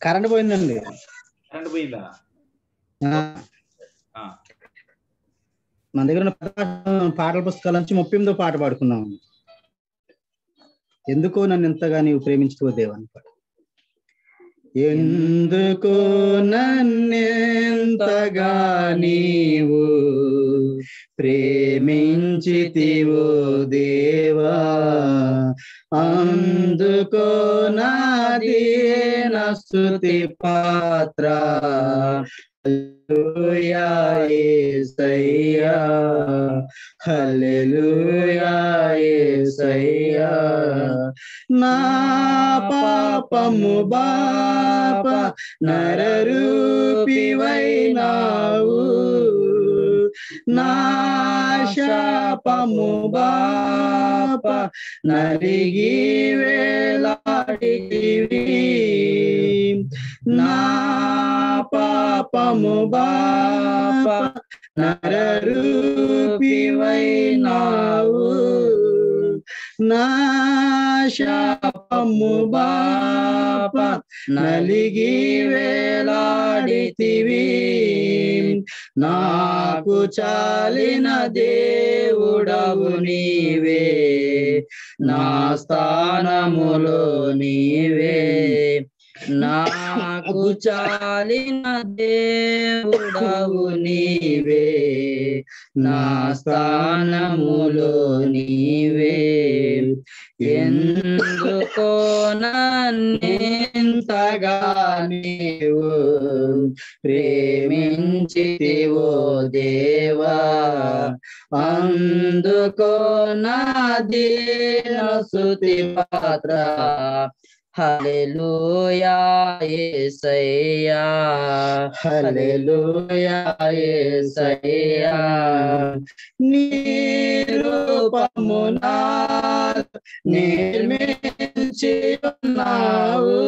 Current పోయిందండి. Current పోయిందా? మన దగ్గర ఉన్న పాటల పుస్తకాల నుంచి 38వ పాట పాడుకున్నాం. ఎందుకో నన్ను ఎంతగా నీవు ప్రేమించుకో దేవని పాట. ఎందుకో నన్నెంతగా నీవు ప్రేమించితివో దేవా, అందుకో నా దీన స్తుతి పాత్ర. హల్లెలూయా యేసయ్యా, హల్లెలూయా యేసయ్యా. నా పాపము బాప నరరూపివైనావు, నా శాపము బాప నలిగి వేలాడితివి. నా పాపము బాప నరరూపివైనావు, నా శాపము బాప నలిగి వేలాడితివి. నాకు చాలిన దేవుడవు నీవే, నా స్థానములో నీవే. నాకు చాలిన దేవుడవు నీవే, నా స్థానములో నీవే. ఎందుకో నన్నెంతగా నీవు ప్రేమించితివో దేవా, అందుకో నా దీన స్తుతి పాత్ర. హల్లెలూయా యేసయ్యా, హల్లెలూయా యేసయ్యా. నీ రూపము నాలో నిర్మించి ఉన్నావు,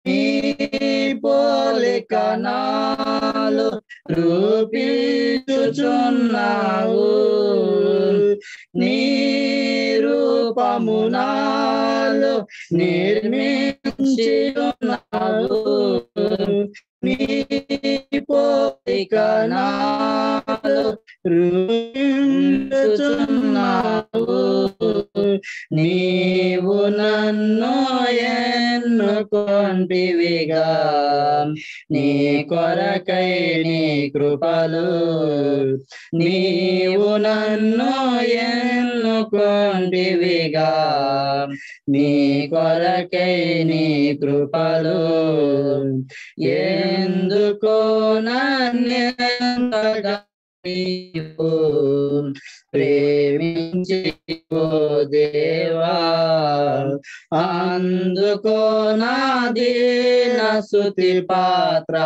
నీ పోలిక నాలో రూపించుచున్నావు. నీ రూపము నాలో నిర్మించి ఉన్నావు, నీ పోలిక నాలో రూపించుచున్నావు. నీవు నన్ను ఎన్నుకొంటివిగా, నీ కొరకై నీ కృపలు. నీవు నన్ను ఎన్నుకొంటివిగా, నీ కొరకై నీ కృపలు. ఎందుకో నన్నెంతగా నీవు ప్రేమించితివో దేవా, అందుకో నా దీన స్తుతి పాత్ర.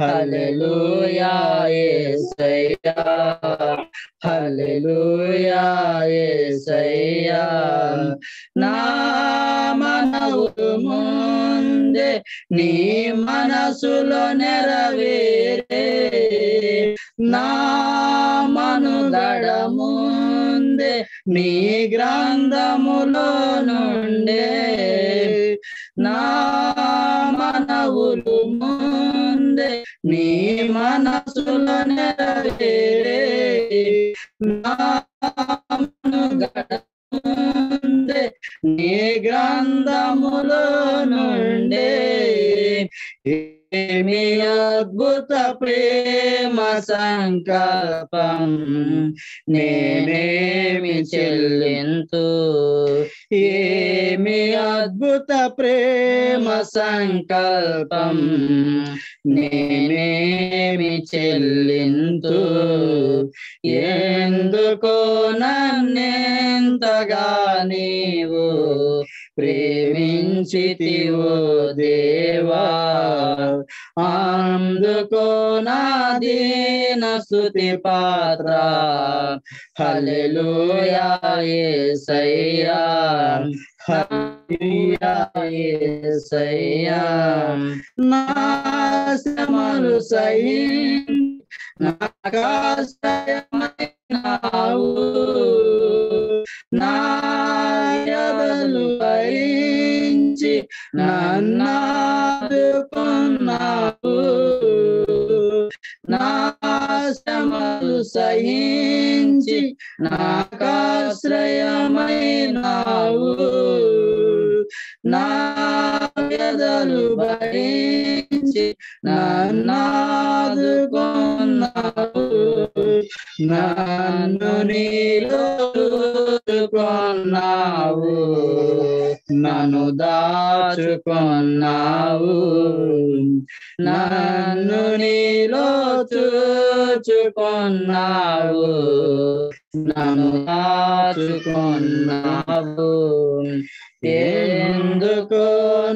హల్లెలూయా యేసయ్యా, హల్లెలూయా యేసయ్యా. నా మనవు ముందే నీ మనసులో నెరవేరే, నా మనుగడ ముందే నీ గ్రంథములో నుండే. నా మనవులు ముందే నీ మనసులో నెరవేరే, నా మనుగడ ముందే నీ గ్రంథములో నుండే. ఏమి అద్భుత ప్రేమ సంకల్పం, నేనేమి చెల్లింతు. ఏమి అద్భుత ప్రేమ సంకల్పం, నేనేమి చెల్లింతు. ఎందుకో నన్నెంతగా నీవు ప్రేమించితివో దేవా, అందుకో నా దీన స్తుతి పాత్ర. హల్లెలూయా యేసయ్యా, హల్లెలూయా యేసయ్యా. నా శ్రమలు సహించి నాకాశ్రయమైనావు, నా యదలు భరించి నన్నాదుకున్నావు, నా శ్రమలు సహించి నాకాశ్రయమైనావు, నా వ్యధలు భరించి నన్నాదుకున్నావు, నన్ను నీలో కొన్నావు, నన్ను దాచుకున్నావు, నన్ను నీలో చూచుకున్నావు, నన్ను దాచుకున్నావు. ఎందుకు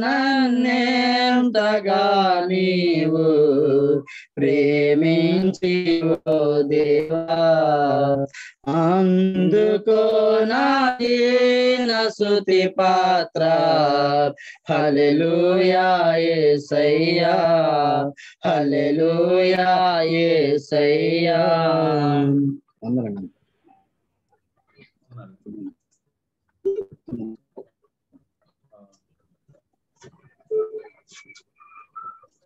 నన్నెంతగా నీవు ప్రేమించి ఓ దేవా, అందుకో నా దీన స్తుతి పాత్ర. హల్లెలూయా యేసయ్యా, హల్లెలూయా యేసయ్యా.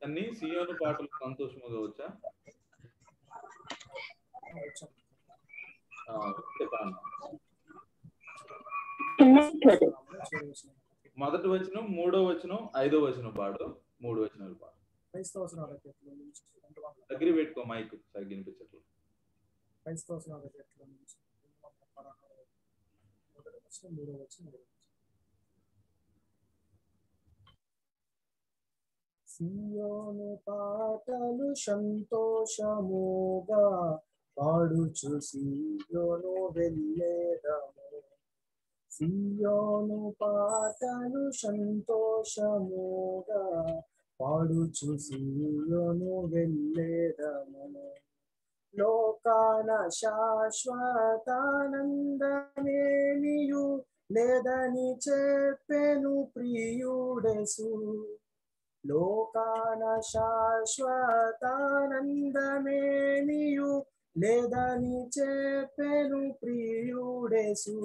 అన్ని సియోను పాటలు సంతోషముగా వచ్చా? మొదటి వచనం, మూడో వచనం, ఐదో వచనం పాడు. 3 వచనాలు పాడు. దగ్గర పెట్టుకో మైక్, సరిగ్గా వినిపించట్లేదు. సియోను పాటలు సంతోషముగా పాడుచు సియోను వెళ్ళేదము, సియోను పాటలు సంతోషముగా పాడుచు సియోను వెళ్ళేదము. లోకాన శాశ్వతానందమేమియు లేదని చెప్పెను ప్రియుడెసు, లోకాన శాశ్వతానందమేమియు లేదని చెప్పెను ప్రియుడెసు.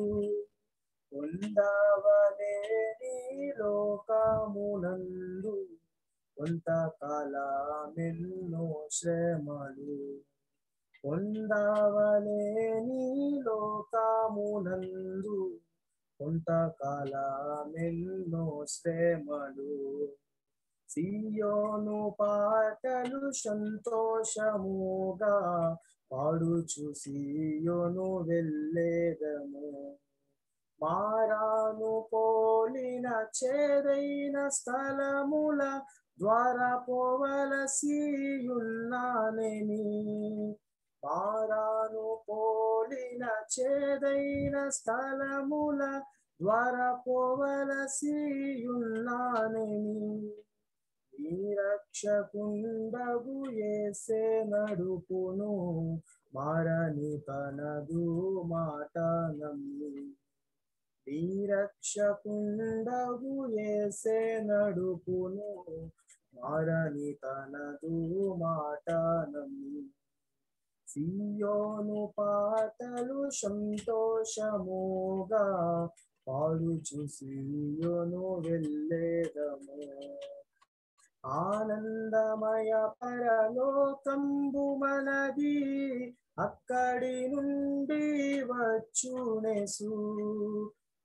ఉండవలేని లోకమునందు కొంతకాలమెన్నో శ్రమలు, ఉండవలేని లోకమునందు కొంతకాలమెన్నో శ్రమలు. సియోను పాటలు సంతోషముగా పాడుచు సియోను వెళ్ళేదము. మారాను పోలిన చేదైన స్థలముల ద్వారా పోవలసియున్నానేమి, మారాను పోలిన చేదైన స్థలముల ద్వారా పోవలసియున్నానేమి. నీ రక్షకుండగు యేసే నడుపును, మారని తనదు మాట నమ్మి. నీ రక్షకుండగు యేసే నడుపును, మారని తనదు మాట నమ్మి. సియోను పాటలు సంతోషముగా పాడుచు సియోను వెళ్ళేదము. ఆనందమయ పరలోకంబు మనది, అక్కడి నుండి వచ్చునేసు.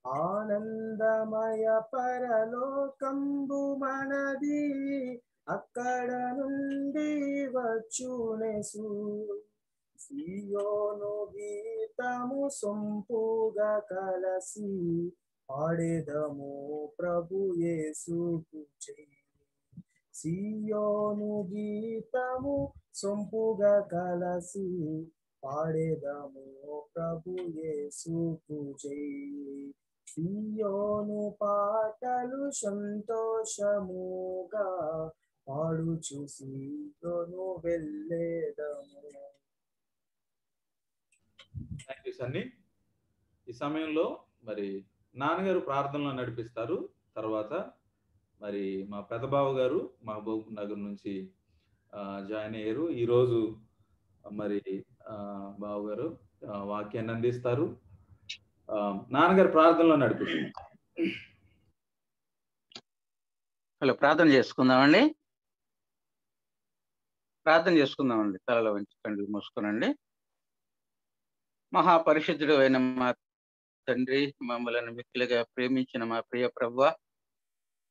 ఆనందమయ పరలోకంబు మనది, అక్కడ నుండి వచ్చునేసు. సియోను గీతము సొంపుగా కలసి పాడేదము ప్రభు యేసుకు జై. సియోను గీతము సొంపుగా కలసి పాడేదము ప్రభు యేసుకు జై. సియోను పాటలు సంతోషముగా పాడుచు సియోను వెళ్ళేదము. Thank you Sunny. ఈ సమయంలో మరి నాన్నగారు ప్రార్థనలో నడిపిస్తారు. తర్వాత మరి మా పెద్దబావ గారు మహబూబ్ నగర్ నుంచి జాయిన్ అయ్యారు. ఈరోజు మరి బావు గారు వాక్యాన్ని అందిస్తారు. నాన్నగారు ప్రార్థనలో నడిపిస్తారు. హలో, ప్రార్థన చేసుకుందామండి. తలలో వంచి కళ్ళు మూసుకునండి. మహాపరిశుద్ధుడు అయిన మా తండ్రి, మమ్మలను మిక్కిలిగా ప్రేమించిన మా ప్రియ ప్రభువా,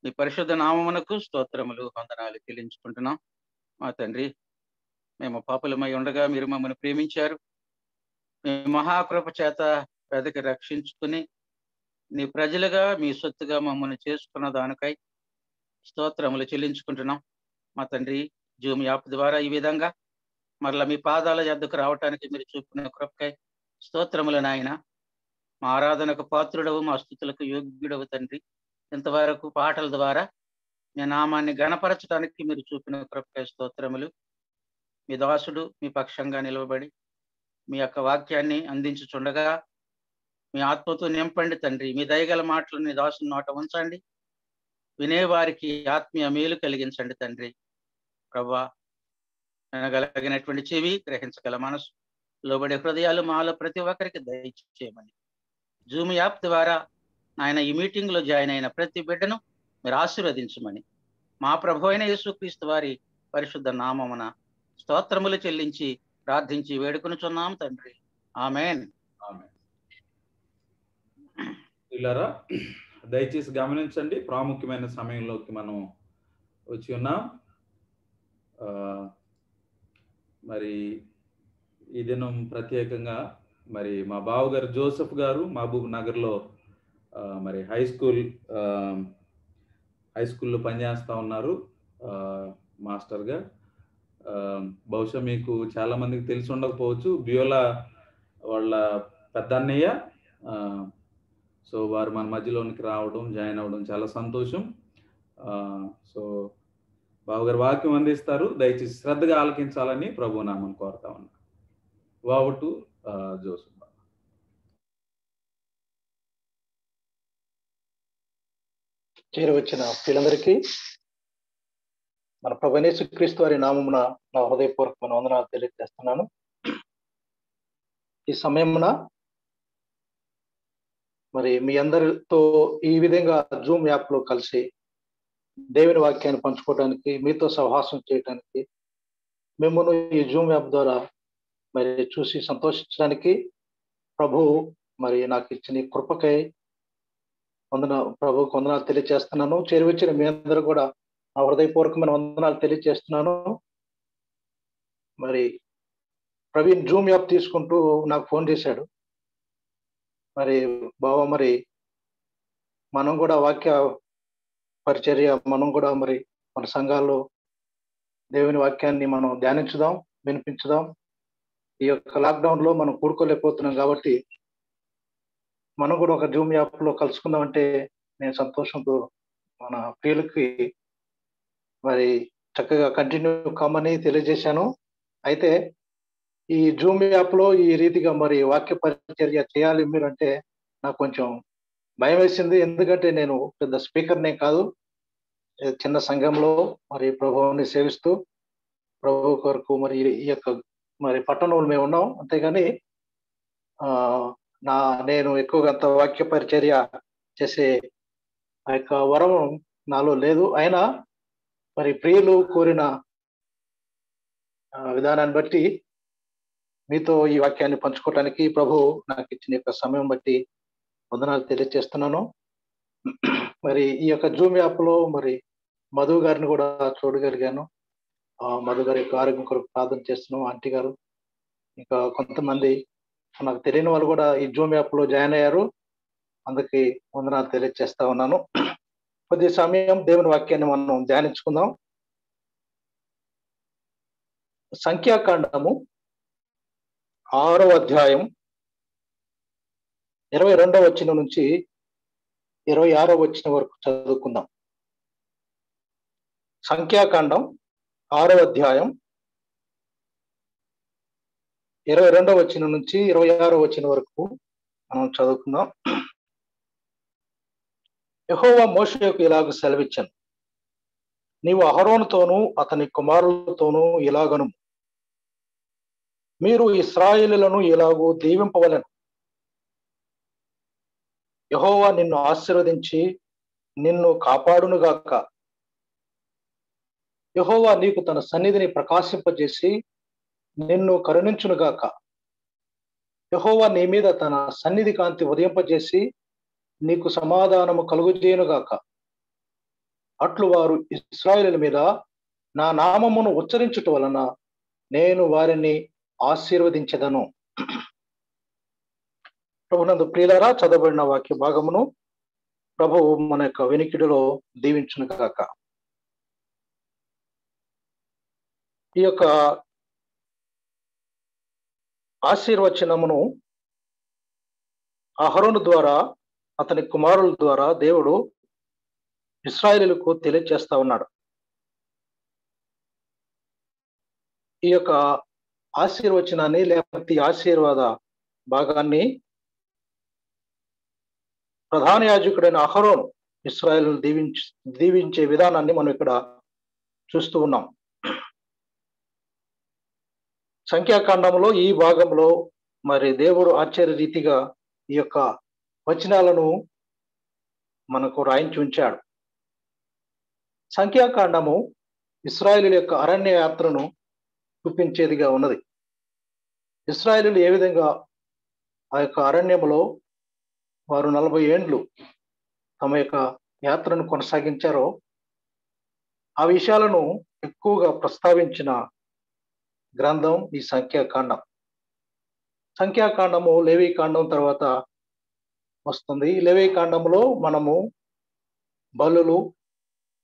మీ పరిశుద్ధ నామమునకు స్తోత్రములు, వందనాలు చెల్లించుకుంటున్నాం. మా తండ్రి, మేము పాపులమై ఉండగా మీరు మమ్మల్ని ప్రేమించారు. మీ మహాకృప చేత వెదకి రక్షించుకుని నీ ప్రజలుగా, మీ సొత్తుగా మమ్మల్ని చేసుకున్న దానికై స్తోత్రములు చెల్లించుకుంటున్నాం. మా తండ్రి, జూమ్ యాప్ ద్వారా ఈ విధంగా మరలా మీ పాదాల యొద్దకు రావటానికి మీరు చూపిన కృపకై స్తోత్రములు నాయన. మా ఆరాధనకు పాత్రుడవు, మా స్తుతులకు యోగ్యుడవు తండ్రి. ఇంతవరకు పాటల ద్వారా మీ నామాన్ని గణపరచడానికి మీరు చూపిన కృపకై స్తోత్రములు. మీ దాసుడు మీ పక్షంగా నిలవబడి మీ యొక్క వాక్యాన్ని అందించుచుండగా మీ ఆత్మతో నింపండి తండ్రి. మీ దయగల మాటలు మీ దాసుని నోట ఉంచండి. వినేవారికి ఆత్మీయ మేలు కలిగించండి తండ్రి. ప్రభువా, వినగలిగినటువంటి చెవి, గ్రహించగల మనసు, లోబడే హృదయాలు మాలో ప్రతి ఒక్కరికి దయచేయమని జూమ్ యాప్ ద్వారా ఆయన ఈ మీటింగ్ లో జాయిన్ అయిన ప్రతి బిడ్డను మీరు ఆశీర్వదించమని మా ప్రభు అయిన యేసుక్రీస్తు వారి పరిశుద్ధ నామమున స్తోత్రములు చెల్లించి ప్రార్థించి వేడుకొనుచున్నాం తండ్రి. ఆమేన్. పిల్లరా, దయచేసి గమనించండి, ప్రాముఖ్యమైన సమయంలోకి మనం వచ్చి ఉన్నాం. మరి ఈ దినం ప్రత్యేకంగా మరి మా బావగారు జోసెఫ్ గారు మహబూబ్ నగర్లో మరి హై స్కూల్లో పనిచేస్తూ ఉన్నారు మాస్టర్గా. బహుశా మీకు చాలా మందికి తెలిసి ఉండకపోవచ్చు, బియోలా వాళ్ళ పెద్ద అన్నయ్య. సో వారు మన మధ్యలోనికి రావడం, జాయిన్ అవ్వడం చాలా సంతోషం. సో బావగారు వాక్యం అందిస్తారు, దయచేసి శ్రద్ధగా ఆలకించాలని ప్రభు నామం కోరుతా ఉన్నా. వావుటు జోసెఫ్. చేరవచ్చిన పిల్లలందరికీ మన ప్రభువైన యేసుక్రీస్తు వారి నామమున నా హృదయపూర్వకమైన వందనాలు తెలియజేస్తున్నాను. ఈ సమయమున మరి మీ అందరితో ఈ విధంగా జూమ్ యాప్ లో కలిసి దేవుని వాక్యాన్ని పంచుకోవడానికి, మీతో సహవాసం చేయడానికి, మిమ్మల్ని ఈ జూమ్ యాప్ ద్వారా మరి చూసి సంతోషించడానికి ప్రభు మరి నాకు ఇచ్చిన కృపకై ప్రభువుకు వందనాలు తెలియజేస్తున్నాను. చేరువచ్చిన మీ అందరూ కూడా నా హృదయపూర్వకమైన వందనాలు తెలియజేస్తున్నాను. మరి ప్రవీణ్ జూమ్ యాప్ తీసుకుంటూ నాకు ఫోన్ చేశాడు. మరి బావ, మరి మనం కూడా వాక్య పరిచర్య, మనం కూడా మరి మన సంఘాల్లో దేవుని వాక్యాన్ని మనం ధ్యానించుదాం, వినిపించుదాం. ఈ యొక్క లాక్డౌన్ లో మనం కూడుకోలేకపోతున్నాం కాబట్టి మనం కూడా ఒక జూమ్ యాప్ లో కలుసుకుందామంటే నేను సంతోషంతో మన ప్రియులకి మరి చక్కగా కంటిన్యూ కమ్మని తెలియజేశాను. అయితే ఈ జూమ్ యాప్ లో ఈ రీతిగా మరి వాక్య పరిచర్య చేయాలి మీరు అంటే నాకు కొంచెం భయం వేసింది. ఎందుకంటే నేను పెద్ద స్పీకర్నే కాదు, చిన్న సంఘంలో మరి ప్రభువుని సేవిస్తూ ప్రభు కొరకు మరి ఈ యొక్క మరి పట్టణంలో మేము ఉన్నాం. అంతేగాని నేను ఎక్కువగా అంత వాక్య పరిచర్య చేసే ఆ యొక్క వరం నాలో లేదు. అయినా మరి ప్రియులు కోరిన విధానాన్ని బట్టి మీతో ఈ వాక్యాన్ని పంచుకోవటానికి ప్రభు నాకు ఇచ్చిన యొక్క సమయం బట్టి వందనాలు తెలియజేస్తున్నాను. మరి ఈ యొక్క జూమ్ యాప్ లో మరి మధు గారిని కూడా చూడగలిగాను. మధు గారి యొక్క ఆరోగ్యం కొరకు ప్రార్థన చేస్తున్నాం. ఆంటీ గారు, ఇంకా కొంతమంది నాకు తెలియని వాళ్ళు కూడా ఈ జూమ్ యాప్ లో జాయిన్ అయ్యారు. అందుకే వందనాలు తెలియజేస్తా ఉన్నాను. కొద్ది సమయం దేవుని వాక్యాన్ని మనం ధ్యానించుకుందాం. సంఖ్యాకాండము 6వ అధ్యాయం 22వ వచనం నుంచి 26వ వచనం వరకు చదువుకుందాం. సంఖ్యాకాండం 6వ అధ్యాయం 22వ వచనం నుంచి 26వ వచనం వరకు మనం చదువుకుందాం. యెహోవా మోషేకు ఇలాగ సెలవిచ్చాను, నీవు అహరోనుతోనూ అతని కుమారులతోనూ ఇలాగను, మీరు ఇశ్రాయేలులను ఇలాగూ దీవింపవలెను. యెహోవా నిన్ను ఆశీర్వదించి నిన్ను కాపాడునుగాక. యెహోవా నీకు తన సన్నిధిని ప్రకాశింపజేసి నిన్ను కరుణించునుగాక. యెహోవా నీ మీద తన సన్నిధి కాంతి ఉదయింపజేసి నీకు సమాధానము కలుగుజేయునుగాక. అట్లు వారు ఇశ్రాయేలుల మీద నా నామమును ఉచ్చరించుట వలన నేను వారిని ఆశీర్వదించెదను. ప్రభునందు ప్రియులారా, చదవబడిన వాక్య భాగమును ప్రభువు మన యొక్క వినికిడిలో దీవించునుగాక. ఈ యొక్క ఆశీర్వచనమును అహరోను ద్వారా, అతని కుమారుల ద్వారా దేవుడు ఇశ్రాయేలులకు తెలియజేస్తా ఉన్నాడు. ఈ యొక్క ఆశీర్వచనాన్ని లేకపోతే ఆశీర్వాద భాగాన్ని ప్రధాన యాజకుడైన అహరోను ఇశ్రాయేలును దీవించే విధానాన్ని మనం ఇక్కడ చూస్తూ ఉన్నాం. సంఖ్యాకాండంలో ఈ భాగంలో మరి దేవుడు ఆశ్చర్య రీతిగా ఈ యొక్క వచనాలను మనకు రాయించి ఉంచాడు. సంఖ్యాకాండము ఇశ్రాయేలు యొక్క అరణ్య యాత్రను చూపించేదిగా ఉన్నది. ఇశ్రాయేలు ఏ విధంగా ఆ యొక్క అరణ్యములో వారు 40 ఏండ్లు తమ యొక్క యాత్రను కొనసాగించారో ఆ విషయాలను ఎక్కువగా ప్రస్తావించిన గ్రంథం ఈ సంఖ్యాకాండం. సంఖ్యాకాండము లేవీకాండం తర్వాత వస్తుంది. లేవీకాండంలో మనము బలులు,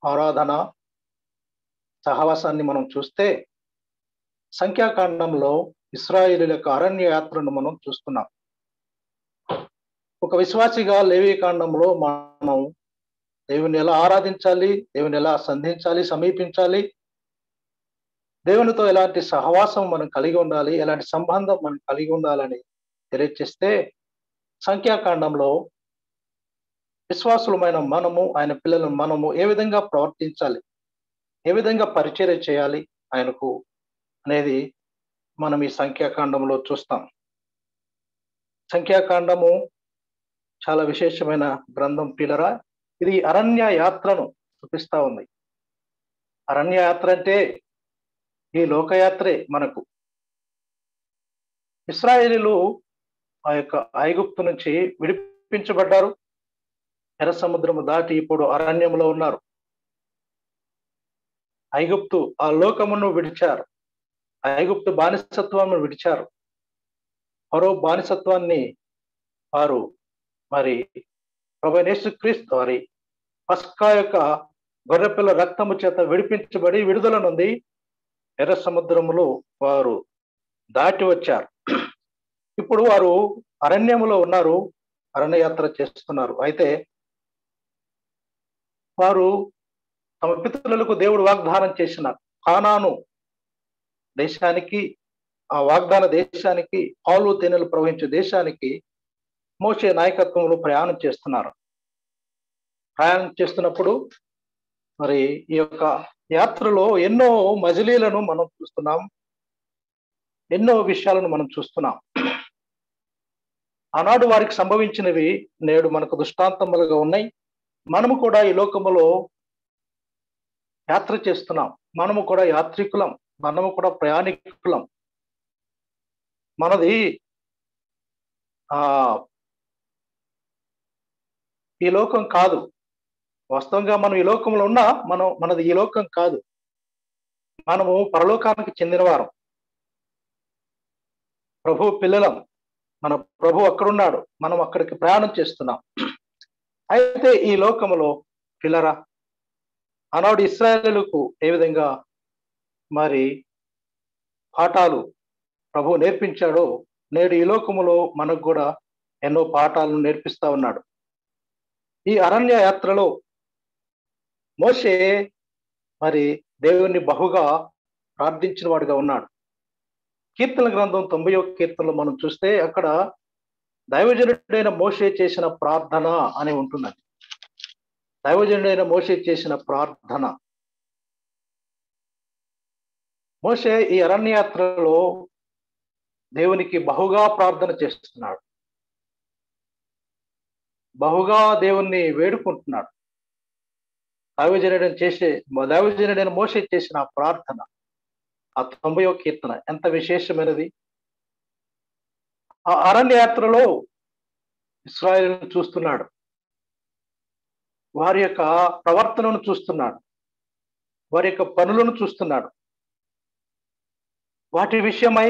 ఆరాధన, సహవాసాన్ని మనం చూస్తే సంఖ్యాకాండంలో ఇశ్రాయేలు యొక్క అరణ్య యాత్రను మనం చూస్తున్నాం. ఒక విశ్వాసిగా లేవీకాండంలో మనం దేవుని ఎలా ఆరాధించాలి, దేవుని ఎలా సంధించాలి, సమీపించాలి, దేవునితో ఎలాంటి సహవాసం మనం కలిగి ఉండాలి, ఎలాంటి సంబంధం మనం కలిగి ఉండాలని తెలియజేస్తే సంఖ్యాకాండంలో విశ్వాసులమైన మనము, ఆయన పిల్లలు మనము ఏ విధంగా ప్రవర్తించాలి, ఏ విధంగా పరిచర్య చేయాలి ఆయనకు అనేది మనం ఈ సంఖ్యాకాండంలో చూస్తాం. సంఖ్యాకాండము చాలా విశేషమైన గ్రంథం పిల్లరా. ఇది అరణ్య యాత్రను చూపిస్తా ఉంది. అరణ్య యాత్ర అంటే ఈ లోకయాత్రే మనకు. ఇశ్రాయేలీలు ఆ యొక్క ఐగుప్తు నుంచి విడిపించబడ్డారు. ఎర్ర సముద్రము దాటి ఇప్పుడు అరణ్యంలో ఉన్నారు. ఐగుప్తు ఆ లోకమును విడిచారు. ఐగుప్తు బానిసత్వాన్ని విడిచారు. మరో బానిసత్వాన్ని వారు మరి ప్రభువైన యేసుక్రీస్తు వారి పస్కా యొక్క గొర్రెపిల్ల రక్తము చేత విడిపించబడి విడుదల నుండి ఎర్ర సముద్రములో వారు దాటి వచ్చారు. ఇప్పుడు వారు అరణ్యములో ఉన్నారు, అరణ్యయాత్ర చేస్తున్నారు. అయితే వారు తమ పితరులకు దేవుడు వాగ్దానం చేసిన కానాను దేశానికి, ఆ వాగ్దాన దేశానికి, పాలు తేనెలు ప్రవహించే దేశానికి మోషే నాయకత్వంలో ప్రయాణం చేస్తున్నారు. ప్రయాణం చేస్తున్నప్పుడు మరి ఈ యొక్క యాత్రలో ఎన్నో మజిలీలను మనం చూస్తున్నాం, ఎన్నో విషయాలను మనం చూస్తున్నాం. ఆనాడు వారికి సంభవించినవి నేడు మనకు దృష్టాంతములుగా ఉన్నాయి. మనము కూడా ఈ లోకములో యాత్ర చేస్తున్నాం. మనము కూడా యాత్రికులం, మనము కూడా ప్రయాణికులం. మనది ఈ లోకం కాదు. వాస్తవంగా మనం ఈ లోకంలో ఉన్నా మనది ఈ లోకం కాదు. మనము పరలోకానికి చెందినవారం, ప్రభు పిల్లలం. మన ప్రభు అక్కడున్నాడు, మనం అక్కడికి ప్రయాణం చేస్తున్నాం. అయితే ఈ లోకములో పిల్లరా, ఆనాడు ఇశ్రాయేలుకు ఏ విధంగా మరి పాఠాలు ప్రభు నేర్పించాడో నేడు ఈ లోకములో మనకు కూడా ఎన్నో పాఠాలను నేర్పిస్తా ఉన్నాడు. ఈ అరణ్య యాత్రలో మోషే మరి దేవుణ్ణి బహుగా ప్రార్థించిన వాడుగా ఉన్నాడు. కీర్తన గ్రంథం 90వ కీర్తనలో మనం చూస్తే అక్కడ దైవజనుడైన మోషే చేసిన ప్రార్థన అని ఉంటున్నది. దైవజనుడైన మోషే చేసిన ప్రార్థన. మోషే ఈ అరణ్యయాత్రలో దేవునికి బహుగా ప్రార్థన చేస్తున్నాడు, బహుగా దేవుణ్ణి వేడుకుంటున్నాడు. దైవజనుడైన మోషే చేసిన ఆ ప్రార్థన, ఆ 90వ కీర్తన ఎంత విశేషమైనది. ఆ అరణ్య యాత్రలో ఇశ్రాయేలును చూస్తున్నాడు, వారి యొక్క ప్రవర్తనను చూస్తున్నాడు, వారి యొక్క పనులను చూస్తున్నాడు. వాటి విషయమై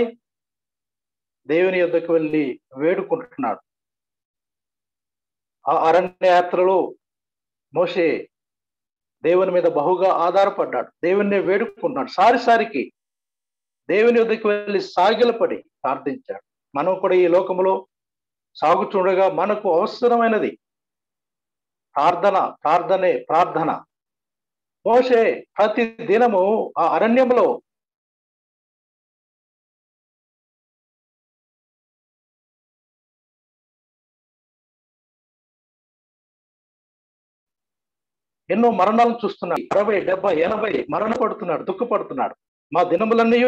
దేవుని యొద్దకు వెళ్ళి వేడుకుంటున్నాడు. ఆ అరణ్య యాత్రలో మోషే దేవుని మీద బహుగా ఆధారపడ్డాడు, దేవుణ్ణి వేడుకుంటున్నాడు. సారికి దేవుని యొద్దకు వెళ్ళి సాగిలపడి ప్రార్థించాడు. మనం కూడా ఈ లోకంలో సాగుతుండగా మనకు అవసరమైనది ప్రార్థన. మోషే ప్రతి దినము ఆ అరణ్యంలో ఎన్నో మరణాలను చూస్తున్నాడు. 60, 70, 80 మరణ పడుతున్నాడు, దుఃఖపడుతున్నాడు. మా దినములన్నీ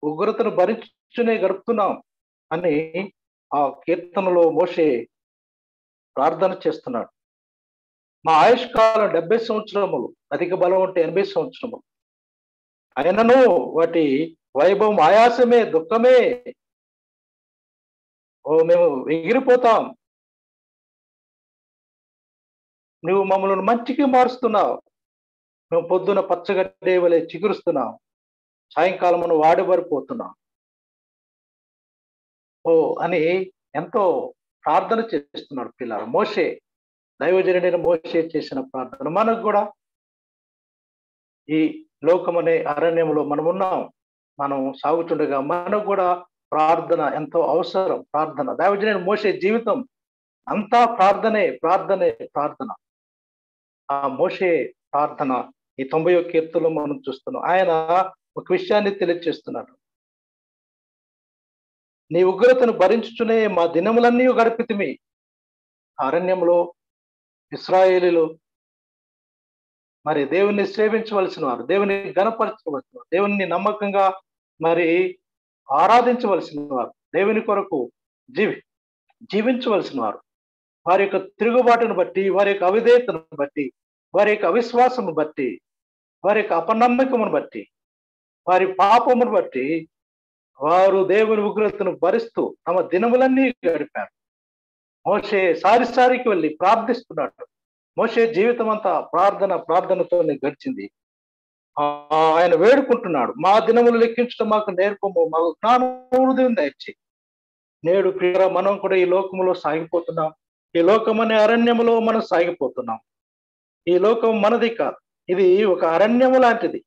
ఉగ్రతను భరించునే గడుపుతున్నాం అని ఆ కీర్తనలో మోషే ప్రార్థన చేస్తున్నాడు. మా ఆయుష్కాలం 70 సంవత్సరములు, అధిక బలం ఉంటే 80 సంవత్సరములు. అయినను వాటి వైభవం ఆయాసమే, దుఃఖమే. మేము ఎగిరిపోతాం, నువ్వు మమ్మల్ని మంచికి మారుస్తున్నావు, నువ్వు పొద్దున పచ్చగడ్డే వలె చిగురుస్తున్నావు, సాయంకాలం మనం వాడిబడిపోతున్నాం అని ఎంతో ప్రార్థన చేస్తున్నాడు పిల్లలు. మోషే, దైవజనుడైన మోషే చేసిన ప్రార్థన మనకు కూడా ఈ లోకం అనే అరణ్యంలో మనం ఉన్నాం. మనం సాగుతుండగా మనకు కూడా ప్రార్థన ఎంతో అవసరం. ప్రార్థన, దైవజనుడైన మోషే జీవితం అంతా ప్రార్థన. ఆ మోషే ప్రార్థన ఈ 90వ కీర్తనలో మనం చూస్తున్నాం. ఆయన ఒక విషయాన్ని తెలియజేస్తున్నాడు. నీ ఉగ్రతను భరించుచునే మా దినములన్నీ గడిపితిమి. అరణ్యంలో ఇశ్రాయేలీలు మరి దేవుణ్ణి సేవించవలసిన వారు, దేవుని గణపరచవలసిన వారు, దేవుని నమ్మకంగా మరి ఆరాధించవలసిన వారు, దేవుని కొరకు జీవించవలసిన వారు. వారి యొక్క తిరుగుబాటును బట్టి, వారి యొక్క అవిధేయతను బట్టి, వారి యొక్క అవిశ్వాసమును బట్టి, వారి యొక్క అపనమ్మకమును బట్టి, వారి పాపమును బట్టి వారు దేవుని ఉగ్రతను భరిస్తూ తమ దినములన్నీ గడిపారు. మోషే సారికి వెళ్ళి ప్రార్థిస్తున్నాడు. మోషే జీవితం అంతా ప్రార్థనతోనే గడిచింది. ఆయన వేడుకుంటున్నాడు, మా దినములు లెక్కించడం మాకు నేర్పము, మాకు జ్ఞానం దయచేయి. నేడు ప్రియురా, మనం కూడా ఈ లోకములో సాగిపోతున్నాం. ఈ లోకం అనే అరణ్యములో మనం సాగిపోతున్నాం. ఈ లోకం మనది కాదు, ఇది ఒక అరణ్యము లాంటిది.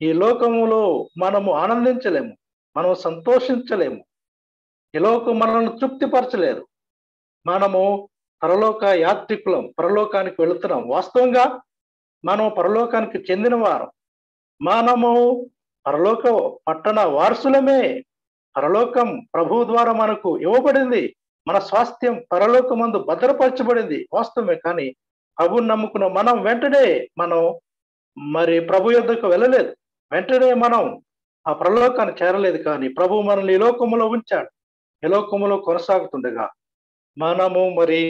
ఈ లోకములో మనము ఆనందించలేము, మనం సంతోషించలేము. ఈ లోకం మనల్ని తృప్తిపరచలేదు. మనము పరలోక యాత్రికులం, పరలోకానికి వెళుతున్నాం. వాస్తవంగా మనం పరలోకానికి చెందిన వారం. మనము పరలోక పట్టణ వారసులమే. పరలోకం ప్రభు ద్వారా మనకు ఇవ్వబడింది. మన స్వాస్థ్యం పరలోకమందు భద్రపరచబడింది, వాస్తవమే. కానీ ప్రభుని నమ్ముకున్న మనం వెంటనే మరి ప్రభు యొద్దకు వెళ్ళలేదు, వెంటనే మనం ఆ పరలోకాన్ని చేరలేదు. కానీ ప్రభు మనల్ని ఈ లోకములో ఉంచాడు. ఈ లోకములో కొనసాగుతుండగా మనము మరి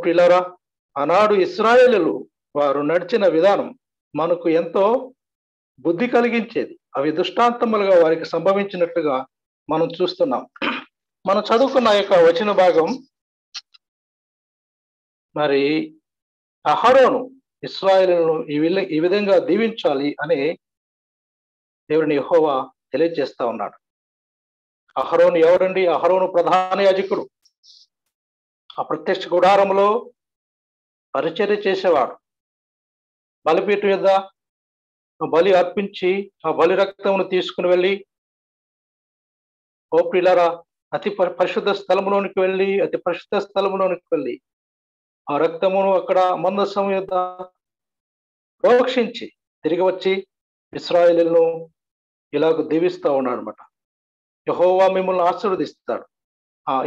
పిల్లరా, ఆనాడు ఇశ్రాయేలీయులు వారు నడిచిన విధానం మనకు ఎంతో బుద్ధి కలిగించేది. అవి దృష్టాంతములుగా వారికి సంభవించినట్లుగా మనం చూస్తున్నాం. మనం చదువుకున్న యొక్క వచన భాగం, మరి అహరోను ఇశ్రాయేలును ఈ విధంగా దీవించాలి అని దేవుని యెహోవా తెలియజేస్తా ఉన్నాడు. అహరోను ఎవరండి? అహరోను ప్రధాన యాజకుడు. ఆ ప్రత్యక్ష గుడారంలో పరిచర్య చేసేవాడు. బలిపీఠం మీద బలి అర్పించి ఆ బలి రక్తమును తీసుకుని వెళ్ళి పిల్లరా అతి పరిశుద్ధ స్థలములోనికి వెళ్ళి ఆ రక్తమును అక్కడ మందసం యొద్ద ప్రోక్షించి తిరిగి వచ్చి ఇశ్రాయేలును ఇలాగ దీవిస్తా ఉన్నాడు అనమాట. యెహోవా మిమ్మల్ని ఆశీర్వదిస్తాడు.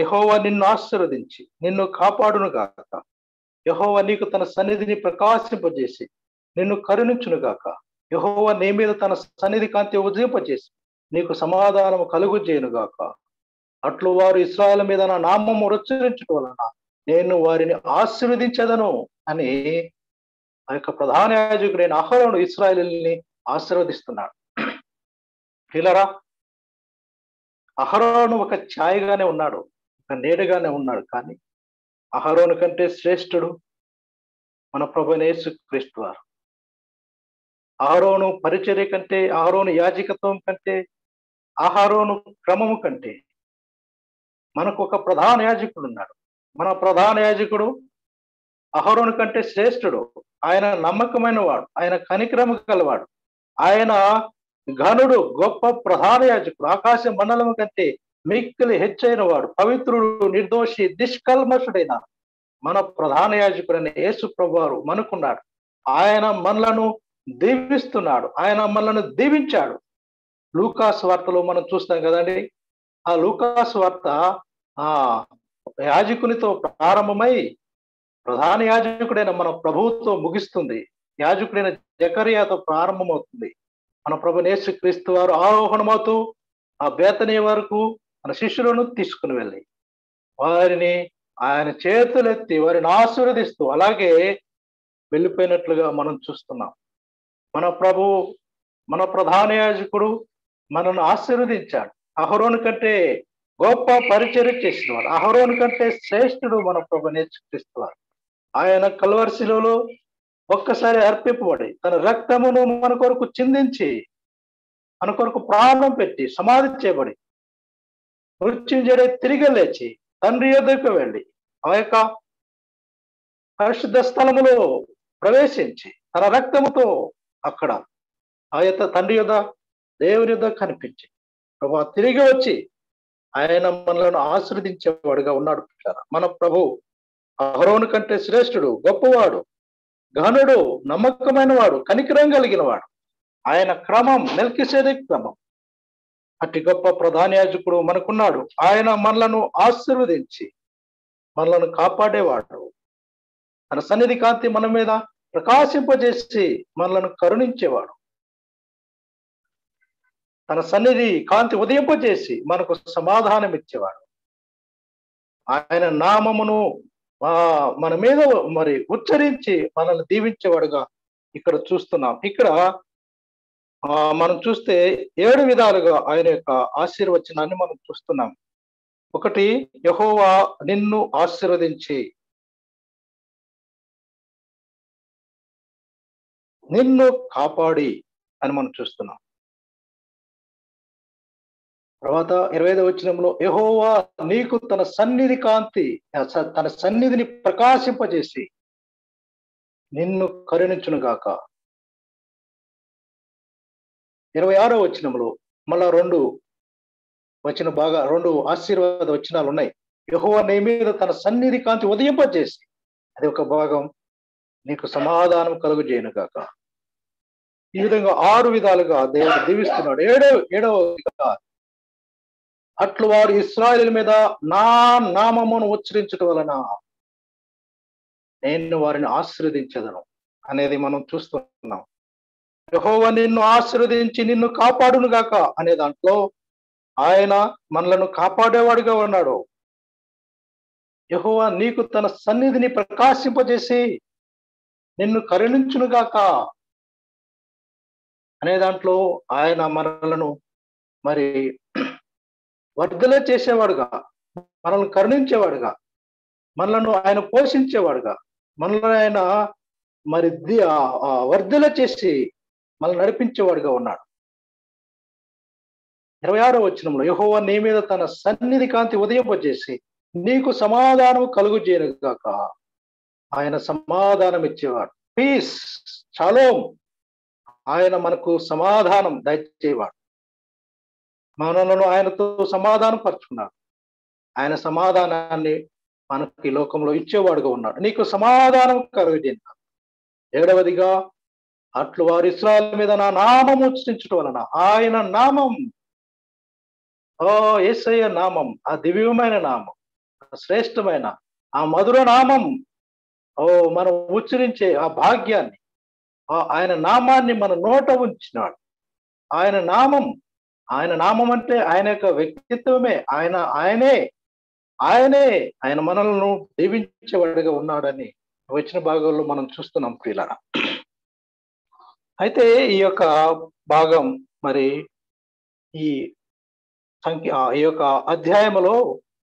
యెహోవా నిన్ను ఆశీర్వదించి నిన్ను కాపాడును గాక. యెహోవా నీకు తన సన్నిధిని ప్రకాశింపజేసి నిన్ను కరుణించును గాక. యెహోవా నీ మీద తన సన్నిధి కాంతి ఉదయింపజేసి నీకు సమాధానము కలుగు చేయను గాక. అట్లు వారు ఇశ్రాయేలు మీద నా నామము ఉచ్చరించడం వలన నేను వారిని ఆశీర్వదించదను అని ఆ యొక్క ప్రధాన యాజకుడైన అహరోను ఇశ్రాయేలుని ఆశీర్వదిస్తున్నాడు. పిల్లరా, అహరోను ఒక ఛాయగానే ఉన్నాడు, ఒక నీడగానే ఉన్నాడు. కానీ అహరోను కంటే శ్రేష్ఠుడు మన ప్రభువైన యేసుక్రీస్తు వారు. అహరోను పరిచర్య కంటే, అహరోను యాజకత్వం కంటే, అహరోను క్రమము కంటే మనకు ఒక ప్రధాన యాజకుడు ఉన్నాడు. మన ప్రధాన యాజకుడు అహరోను కంటే శ్రేష్ఠుడు. ఆయన నమ్మకమైన వాడు, ఆయన కనికరము గలవాడు, ఆయన ఘనుడు, గొప్ప ప్రధాన యాజకుడు. ఆకాశ మండలము కంటే మిక్కిలి హెచ్చైన వాడు, పవిత్రుడు, నిర్దోషి, నిష్కల్మషుడైన మన ప్రధాన యాజకుడైన యేసు ప్రభువారు మనకున్నాడు. ఆయన మనలను దీవిస్తున్నాడు, ఆయన మనలను దీవించాడు. లూకాసు వార్తలో మనం చూస్తాం కదండి. ఆ లూకాసు వార్త యాజకునితో ప్రారంభమై ప్రధాన యాజకుడైన మన ప్రభువుతో ముగిస్తుంది. యాజకుడైన జకర్యాతో ప్రారంభమవుతుంది. మన ప్రభు యేసుక్రీస్తు వారు ఆరోహణమవుతూ ఆ బేతనీ వరకు మన శిష్యులను తీసుకుని వెళ్ళి వారిని ఆయన చేతులెత్తి వారిని ఆశీర్వదిస్తూ అలాగే వెళ్ళిపోయినట్లుగా మనం చూస్తున్నాం. మన ప్రభు, మన ప్రధాన యాజకుడు మనను ఆశీర్వదించాడు. అహరోను కంటే గొప్ప పరిచర్య చేసినవాడు, అహరోను కంటే శ్రేష్ఠుడు మన ప్రభు యేసుక్రీస్తు వారు. ఆయన కల్వరి శిలువలో ఒక్కసారి అర్పింపబడి తన రక్తమును మన కొరకు చిందించి మన కొరకు ప్రాణం పెట్టి సమాధి చేయబడి మృత్యుంజయుడై తిరిగి లేచి తండ్రి యొద్దకు వెళ్ళి ఆ యొక్క పరిశుద్ధ స్థలములో ప్రవేశించి తన రక్తముతో అక్కడ ఆ యొక్క తండ్రి యొద్ద, దేవుని యొద్ద కనిపించి ప్రభు తిరిగి వచ్చి ఆయన మనలను ఆశీర్వదించేవాడుగా ఉన్నాడు. మన ప్రభు అహరోను కంటే శ్రేష్ఠుడు, గొప్పవాడు, ఘనుడు, నమ్మకమైన వాడు, కనికరం కలిగిన వాడు. ఆయన క్రమం మెల్కీసెదెకు క్రమం. అట్టి గొప్ప ప్రధాన యాజకుడు మనకున్నాడు. ఆయన మనలను ఆశీర్వదించి మనలను కాపాడేవాడు. తన సన్నిధి కాంతి మన మీద ప్రకాశింపజేసి మనలను కరుణించేవాడు. తన సన్నిధి కాంతి ఉదయింపజేసి మనకు సమాధానం ఇచ్చేవాడు. ఆయన నామమును మన మీద మరి ఉచ్చరించి మనల్ని దీవించేవాడుగా ఇక్కడ చూస్తున్నాం. ఇక్కడ మనం చూస్తే 7 విధాలుగా ఆయన యొక్క ఆశీర్వచనాన్ని మనం చూస్తున్నాం. ఒకటి, యెహోవా నిన్ను ఆశీర్వదించి నిన్ను కాపాడి అని మనం చూస్తున్నాం. తర్వాత 25వ వచనంలో యెహోవా నీకు తన సన్నిధి కాంతి, తన సన్నిధిని ప్రకాశింపజేసి నిన్ను కరుణించును గాక. 26వ వచనంలో మళ్ళా 2 ఆశీర్వాద వచనాలు ఉన్నాయి. యెహోవా నీ మీద తన సన్నిధి కాంతి ఉదయింపజేసి, అది ఒక భాగం, నీకు సమాధానం కలుగజేయును గాక. ఈ విధంగా 6 విధాలుగా దేవుడు దీవిస్తున్నాడు. ఏడవ అట్లు వారు ఇశ్రాయేలు మీద నా నామమును ఉచ్చరించడం వలన నేను వారిని ఆశీర్వదించదను అనేది మనం చూస్తున్నాం. యెహోవా నిన్ను ఆశీర్వదించి నిన్ను కాపాడును గాక అనే దాంట్లో ఆయన మనలను కాపాడేవాడుగా ఉన్నాడు. యెహోవా నీకు తన సన్నిధిని ప్రకాశింపజేసి నిన్ను కరుణించును గాక అనే దాంట్లో ఆయన మనలను మరి వర్ధల చేసేవాడుగా, మనల్ని కరుణించేవాడుగా, మనలను ఆయన పోషించేవాడుగా, మనల్ని ఆయన మరి వర్ధల చేసి మనల్ని నడిపించేవాడుగా ఉన్నాడు. 26వ వచనంలో యెహోవా నీ మీద తన సన్నిధి కాంతి ఉదయింపజేసి నీకు సమాధానం కలుగజేయును గాక. ఆయన సమాధానం ఇచ్చేవాడు. Peace, shalom. ఆయన మనకు సమాధానం దయచేవాడు. మనలను ఆయనతో సమాధానం పరుచుకున్నాడు. ఆయన సమాధానాన్ని మనకి లోకంలో ఇచ్చేవాడుగా ఉన్నాడు. నీకు సమాధానం కలుగజేయును. 7వదిగా అట్లు వారు ఇశ్రాయేలు మీద నా నామము ఉచ్చరించడం వలన, ఆయన నామం, యేసయ్య నామం, ఆ దివ్యమైన నామం, శ్రేష్టమైన ఆ మధుర నామం, మనం ఉచ్చరించే ఆ భాగ్యాన్ని, ఆయన నామాన్ని మన నోట ఉంచినాడు. ఆయన నామం అంటే ఆయన యొక్క వ్యక్తిత్వమే. ఆయన మనలను దీవించేవాడిగా ఉన్నాడని వచ్చిన భాగంలో మనం చూస్తున్నాం ప్రియులారా. అయితే ఈ యొక్క భాగం మరి ఈ యొక్క అధ్యాయములో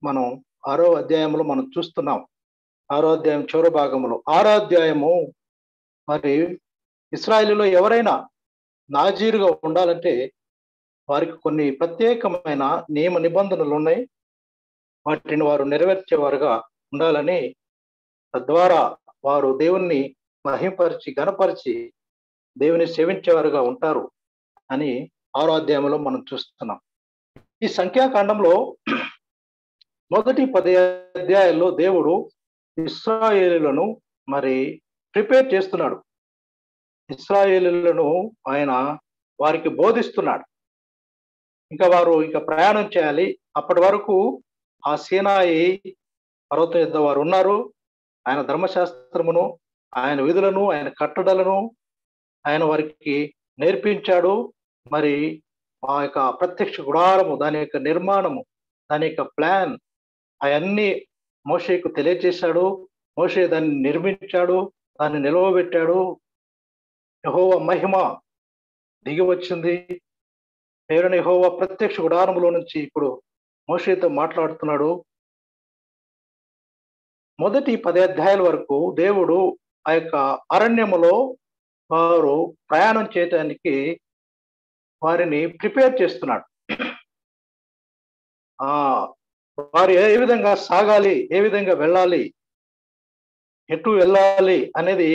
మనం 6వ అధ్యాయంలో మనం చూస్తున్నాం. 6వ అధ్యాయం చివరి భాగంలో 6వ అధ్యాయము మరి ఇశ్రాయేలులో ఎవరైనా నాజీరుగా ఉండాలంటే వారికి కొన్ని ప్రత్యేకమైన నియమ నిబంధనలు ఉన్నాయి. వాటిని వారు నెరవేర్చేవారుగా ఉండాలని, తద్వారా వారు దేవుణ్ణి మహింపరిచి ఘనపరిచి దేవుని సేవించేవారుగా ఉంటారు అని 6వ అధ్యాయంలో మనం చూస్తున్నాం. ఈ సంఖ్యాకాండంలో మొదటి 10 అధ్యాయాల్లో దేవుడు ఇశ్రాయేలులను మరి ప్రిపేర్ చేస్తున్నాడు. ఇశ్రాయేలులను ఆయన వారికి బోధిస్తున్నాడు. వారు ప్రయాణం చేయాలి. అప్పటి వరకు ఆ సీనాయి పర్వతం యొద్ద వారు ఉన్నారు. ఆయన ధర్మశాస్త్రమును, ఆయన విధులను, ఆయన కట్టడలను ఆయన వారికి నేర్పించాడు. మరి ఆ యొక్క ప్రత్యక్ష గుడారము, దాని యొక్క నిర్మాణము, దాని యొక్క ప్లాన్ అవన్నీ మోషేకు తెలియజేశాడు. మోషే దాన్ని నిర్మించాడు, దాన్ని నిలవబెట్టాడు. యెహోవా మహిమ దిగి వచ్చింది. పేరున యెహోవా ప్రత్యక్ష గుడారములో నుంచి ఇప్పుడు మోషేతో మాట్లాడుతున్నాడు. మొదటి 10 అధ్యాయాల వరకు దేవుడు ఆ యొక్క అరణ్యములో వారు ప్రయాణం చేయడానికి వారిని ప్రిపేర్ చేస్తున్నాడు. వారు ఏ విధంగా సాగాలి, ఏ విధంగా వెళ్ళాలి, ఎటు వెళ్ళాలి అనేది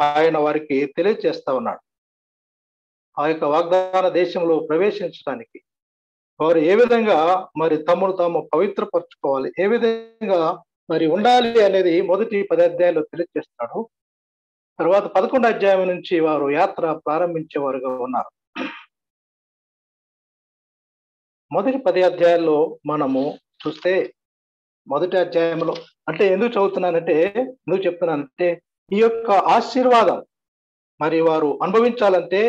ఆయన వారికి తెలియజేస్తా ఉన్నాడు. ఆ యొక్క వాగ్దాన దేశంలో ప్రవేశించడానికి వారు ఏ విధంగా మరి తమను తాము పవిత్రపరచుకోవాలి, ఏ విధంగా మరి ఉండాలి అనేది మొదటి 10 అధ్యాయాల్లో తెలియజేస్తాడు. తర్వాత 11వ అధ్యాయం నుంచి వారు యాత్ర ప్రారంభించేవారుగా ఉన్నారు. మొదటి 10 అధ్యాయాల్లో మనము చూస్తే, మొదటి అధ్యాయంలో అంటే ఎందుకు చెప్తున్నానంటే ఈ యొక్క ఆశీర్వాదం మరి వారు అనుభవించాలంటే,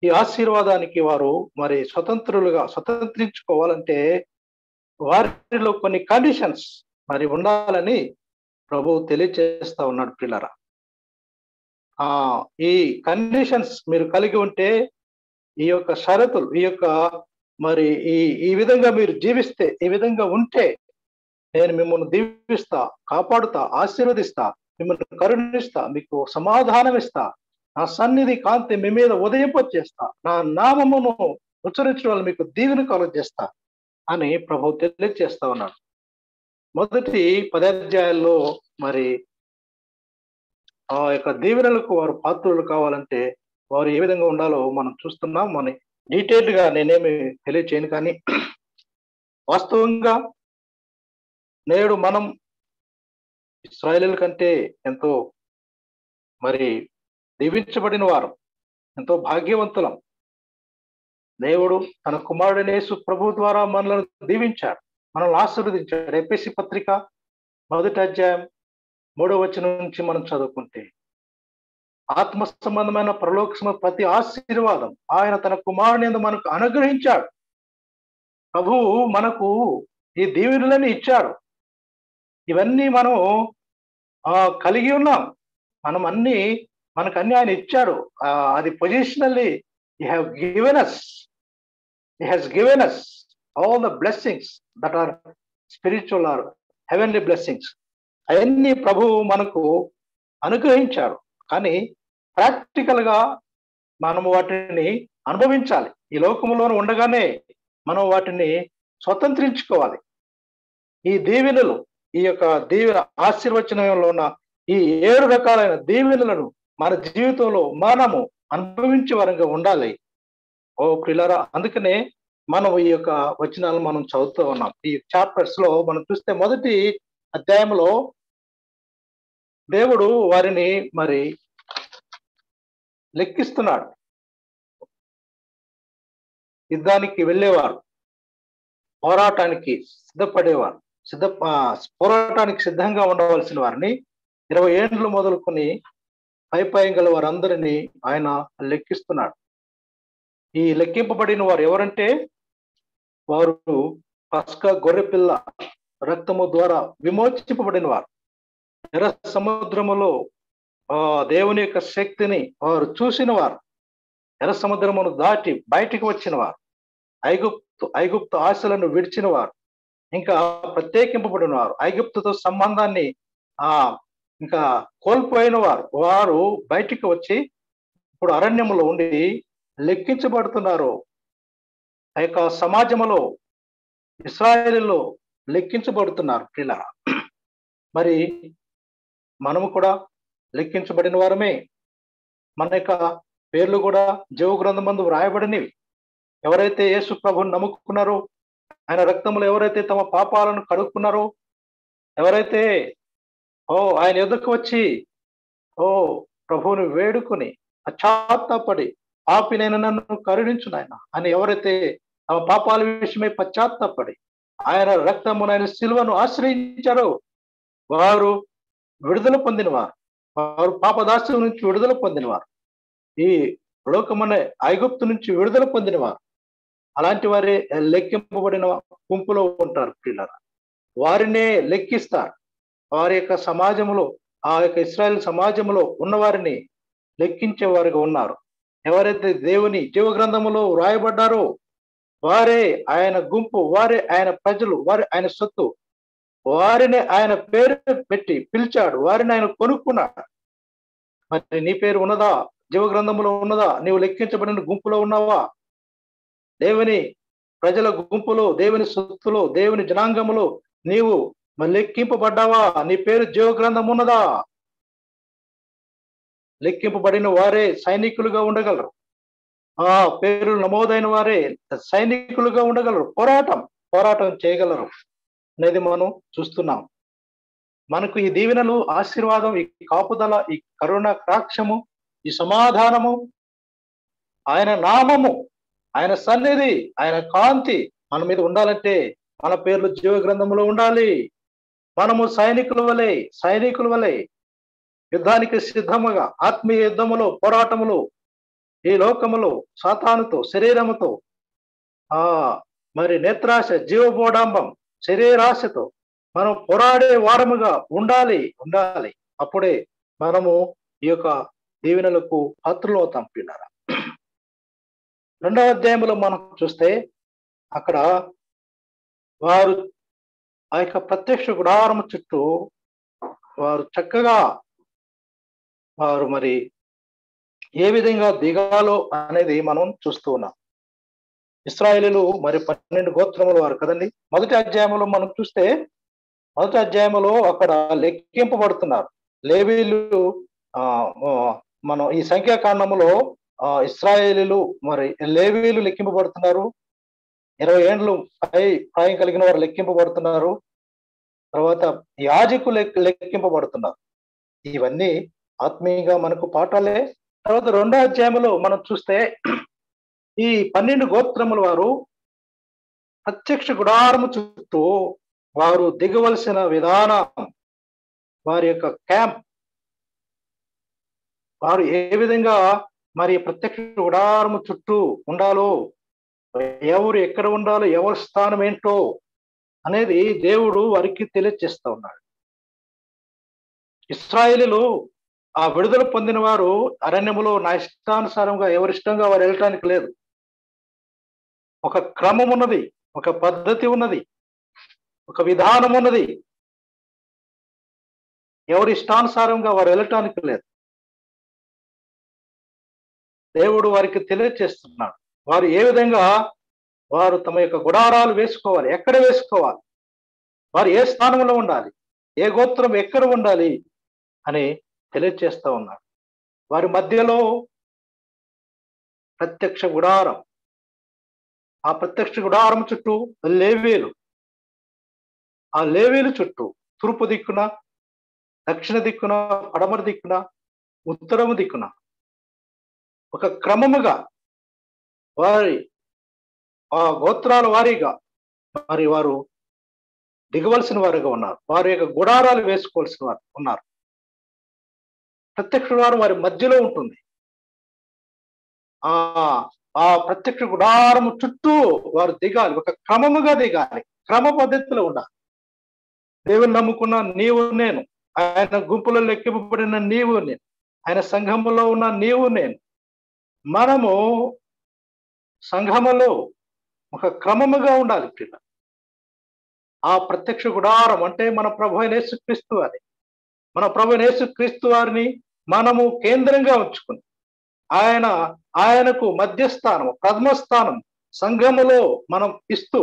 ఈ ఆశీర్వాదానికి వారు మరి స్వతంత్రించుకోవాలంటే వారిలో కొన్ని కండిషన్స్ మరి ఉండాలని ప్రభువు తెలియజేస్తా ఉన్నాడు పిల్లరా. ఈ కండిషన్స్ మీరు కలిగి ఉంటే, ఈ యొక్క షరతులు, ఈ యొక్క మరి ఈ విధంగా మీరు జీవిస్తే, ఈ విధంగా ఉంటే నేను మిమ్మల్ని దీవిస్తా, కాపాడుతా, ఆశీర్వదిస్తా, మిమ్మల్ని కరుణిస్తా, మీకు సమాధానం ఇస్తా, నా సన్నిధి కాంతి మీ మీద ఉదయింపచేస్తా, నా నామమును ఉచ్చరించడం వల్ల మీకు దీవెన కలుగజేస్తా అని ప్రభువు తెలియజేస్తా ఉన్నాడు. మొదటి 10 అధ్యాయాల్లో మరి ఆ యొక్క దీవెనలకు వారు పాత్రులు కావాలంటే వారు ఏ విధంగా ఉండాలో మనం చూస్తున్నాం. మన డీటెయిల్డ్ గా నేనేమి తెలియచేయను, కానీ వాస్తవంగా నేడు మనం ఇశ్రాయేలీయుల కంటే ఎంతో మరి దీవించబడిన వారు, ఎంతో భాగ్యవంతులం. దేవుడు తన కుమారుడైన యేసు ప్రభు ద్వారా మనల్ని దీవించాడు, మనల్ని ఆశీర్వదించాడు. ఎఫెసీ పత్రిక 1వ అధ్యాయం 3వ వచనం నుంచి మనం చదువుకుంటే, ఆత్మ సంబంధమైన పరలోక ప్రతి ఆశీర్వాదం ఆయన తన కుమారుని మనకు అనుగ్రహించాడు. ప్రభువు మనకు ఈ దీవెనలని ఇచ్చాడు. ఇవన్నీ మనం కలిగి ఉన్నాం. మనకు అన్ని ఆయన ఇచ్చాడు. అది పొజిషనల్లీ he has given us all the blessings that are spiritual or heavenly blessings. అవన్నీ ప్రభువు మనకు అనుగ్రహించాడు. కానీ ప్రాక్టికల్ గా మనము వాటిని అనుభవించాలి. ఈ లోకంలోనే ఉండగానే మనం వాటిని స్వతంత్రించుకోవాలి. ఈ దీవెనలు, ఈ యొక్క దీవెన ఆశీర్వచనంలో ఉన్న ఈ 7 రకాలైన దీవెనలను మన జీవితంలో మనము అనుభవించే వరంగా ఉండాలి. ఓ ప్రియులారా, అందుకనే మనం ఈ యొక్క వచనాలు మనం చదువుతూ ఉన్నాం. ఈ చాప్టర్స్ లో మనం చూస్తే మొదటి అధ్యాయంలో దేవుడు వారిని మరి లెక్కిస్తున్నాడు. యుద్ధానికి వెళ్ళేవారు, పోరాటానికి సిద్ధపడేవారు, పోరాటానికి సిద్ధంగా ఉండవలసిన వారిని 20 ఏండ్లు మొదలుకొని పైపాయం గల వారందరినీ ఆయన లెక్కిస్తున్నాడు. ఈ లెక్కింపబడిన వారు ఎవరంటే, వారు పస్కా గొర్రెపిల్ల రక్తము ద్వారా విమోచింపబడిన వారు. ఎర్ర సముద్రములో దేవుని యొక్క శక్తిని వారు చూసిన వారు, ఎర్ర సముద్రమును దాటి బయటికి వచ్చిన వారు, ఐగుప్తు ఆశలను విడిచిన వారు, ఇంకా ప్రత్యేకింపబడిన వారు, ఐగుప్తుతో సంబంధాన్ని ఇంకా కోల్పోయిన వారు బయటికి వచ్చి ఇప్పుడు అరణ్యములో ఉండి లెక్కించబడుతున్నారు. ఆ యొక్క సమాజంలో ఇశ్రాయేలులో లెక్కించబడుతున్నారు. ఇలా మరి మనము కూడా లెక్కించబడిన వారమే. మన యొక్క పేర్లు కూడా జీవ గ్రంథమందు వ్రాయబడినవి. ఎవరైతే యేసు ప్రభువుని నమ్ముకున్నారో, ఆయన రక్తములో ఎవరైతే తమ పాపాలను కడుక్కున్నారో, ఎవరైతే ఆయన ఎదుకు వచ్చి ప్రభువుని వేడుకొని పశ్చాత్తాపడి పాపినైన నన్ను కరుణించు నాయన అని ఎవరైతే తమ పాపాల విషయమై పశ్చాత్తాపడి ఆయన రక్తమును, ఆయన శిలువను ఆశ్రయించారో వారు విడుదల పొందినవారు, వారు పాపదాస్యం నుంచి విడుదల పొందినవారు, ఈ లోకమనే ఐగుప్తు నుంచి విడుదల పొందినవారు. అలాంటి వారే లెక్కింపబడిన గుంపులో ఉంటారు. పిల్లల వారినే లెక్కిస్తారు. వారి యొక్క సమాజంలో, ఆ యొక్క ఇశ్రాయేల్ సమాజంలో ఉన్నవారిని లెక్కించేవారుగా ఉన్నారు. ఎవరైతే దేవుని జీవ గ్రంథములో వ్రాయబడ్డారో వారే ఆయన గుంపు, వారే ఆయన ప్రజలు, వారే ఆయన సొత్తు. వారిని ఆయన పేరు పెట్టి పిలిచాడు, వారిని ఆయన కొనుక్కున్నాడు. మరి నీ పేరు ఉన్నదా? జీవ గ్రంథంలో ఉన్నదా? నీవు లెక్కించబడిన గుంపులో ఉన్నావా? దేవుని ప్రజల గుంపులో, దేవుని సొత్తులో, దేవుని జనాంగములో నీవు మరి లెక్కింపబడ్డావా? నీ పేరు జీవ గ్రంథం ఉన్నదా? లెక్కింపబడిన వారే సైనికులుగా ఉండగలరు. ఆ పేర్లు నమోదైన వారే సైనికులుగా ఉండగలరు. పోరాటం చేయగలరు అనేది మనం చూస్తున్నాం. మనకు ఈ దీవెనలు, ఆశీర్వాదం, ఈ కాపుదల, ఈ కరుణ కటాక్షము, ఈ సమాధానము, ఆయన నామము, ఆయన సన్నిధి, ఆయన కాంతి మన మీద ఉండాలంటే మన పేర్లు జీవ గ్రంథంలో ఉండాలి. మనము సైనికుల వలె యుద్ధానికి సిద్ధముగా, ఆత్మీయ యుద్ధములో, పోరాటములో, ఈ లోకములో సాతానుతో, శరీరముతో, మరి నేత్రాశ, జీవబోడాంబం, శరీరాశతో మనం పోరాడే వారముగా ఉండాలి. అప్పుడే మనము ఈ యొక్క దీవెనలకు పాత్రలు అవుతాం. పిల్లరా, 2వ అధ్యాయంలో మనం చూస్తే అక్కడ వారు ఆ యొక్క ప్రత్యక్ష గుడారము చుట్టూ వారు చక్కగా వారు మరి ఏ విధంగా దిగాలో అనేది మనం చూస్తూ ఉన్నాం. ఇశ్రాయేలీయులు మరి 12 గోత్రముల వారు కదండి. మొదటి అధ్యాయంలో మనం చూస్తే, మొదటి అధ్యాయంలో అక్కడ లెక్కింపబడుతున్నారు లేవీయులు. మనం ఈ సంఖ్యాకాండములో ఇశ్రాయేలీయులు మరి లేవీయులు లెక్కింపబడుతున్నారు. 20 ఏండ్లు ప్రాయం కలిగిన వారు లెక్కింపబడుతున్నారు. తర్వాత యాజకులు లెక్కింపబడుతున్నారు. ఇవన్నీ ఆత్మీయంగా మనకు పాఠాలే. తర్వాత 2వ అధ్యాయంలో మనం చూస్తే ఈ 12 గోత్రముల వారు ప్రత్యక్ష గుడారము చుట్టూ వారు దిగవలసిన విధానం, వారి యొక్క క్యాంప్, వారు ఏ విధంగా మరి ప్రత్యక్ష గుడారము చుట్టూ ఉండాలో, ఎవరు ఎక్కడ ఉండాలో, ఎవరి స్థానం ఏంటో అనేది దేవుడు వారికి తెలియజేస్తా ఉన్నాడు. ఇశ్రాయేలీయులు ఆ విడుదల పొందిన వారు అరణ్యములో నా ఇష్టానుసారంగా ఎవరిష్టంగా వారు వెళ్ళటానికి లేదు. ఒక క్రమం ఉన్నది, ఒక పద్ధతి ఉన్నది, ఒక విధానం ఉన్నది. ఎవరి ఇష్టానుసారంగా వారు వెళ్ళటానికి లేదు. దేవుడు వారికి తెలియజేస్తున్నాడు వారు ఏ విధంగా వారు తమ యొక్క గుడారాలు వేసుకోవాలి, ఎక్కడ వేసుకోవాలి, వారు ఏ స్థానంలో ఉండాలి, ఏ గోత్రం ఎక్కడ ఉండాలి అని తెలియజేస్తా ఉన్నాడు. వారి మధ్యలో ప్రత్యక్ష గుడారం, ఆ ప్రత్యక్ష గుడారం చుట్టూ లేవీయులు, ఆ లేవీయుల చుట్టూ తూర్పు దిక్కున, దక్షిణ దిక్కున, పడమర దిక్కున, ఉత్తరము దిక్కున ఒక క్రమముగా వారి ఆ గోత్రాల వారీగా మరి వారు దిగవలసిన వారుగా ఉన్నారు. వారి యొక్క గుడారాలు వేసుకోవాల్సిన వారు ఉన్నారు. ప్రత్యక్ష గుడారం వారి మధ్యలో ఉంటుంది. ఆ ప్రత్యక్ష గుడారము చుట్టూ వారు దిగాలి, ఒక క్రమముగా దిగాలి, క్రమ పద్ధతిలో ఉండాలి. దేవుని నమ్ముకున్న నీవు నేను ఆయన గుంపులో లెక్కింపబడిన నీవు నేను, ఆయన సంఘములో ఉన్న నీవు నేను, మనము సంఘములో ఒక క్రమముగా ఉండాలి ప్రియ. ఆ ప్రత్యక్ష గుడారం అంటే మన ప్రభు అయిన యేసుక్రీస్తు వారి, మన ప్రభు అయిన యేసుక్రీస్తు వారిని మనము కేంద్రంగా ఉంచుకుని ఆయనకు మధ్యస్థానం, ప్రథమ స్థానం సంఘములో మనం ఇస్తూ,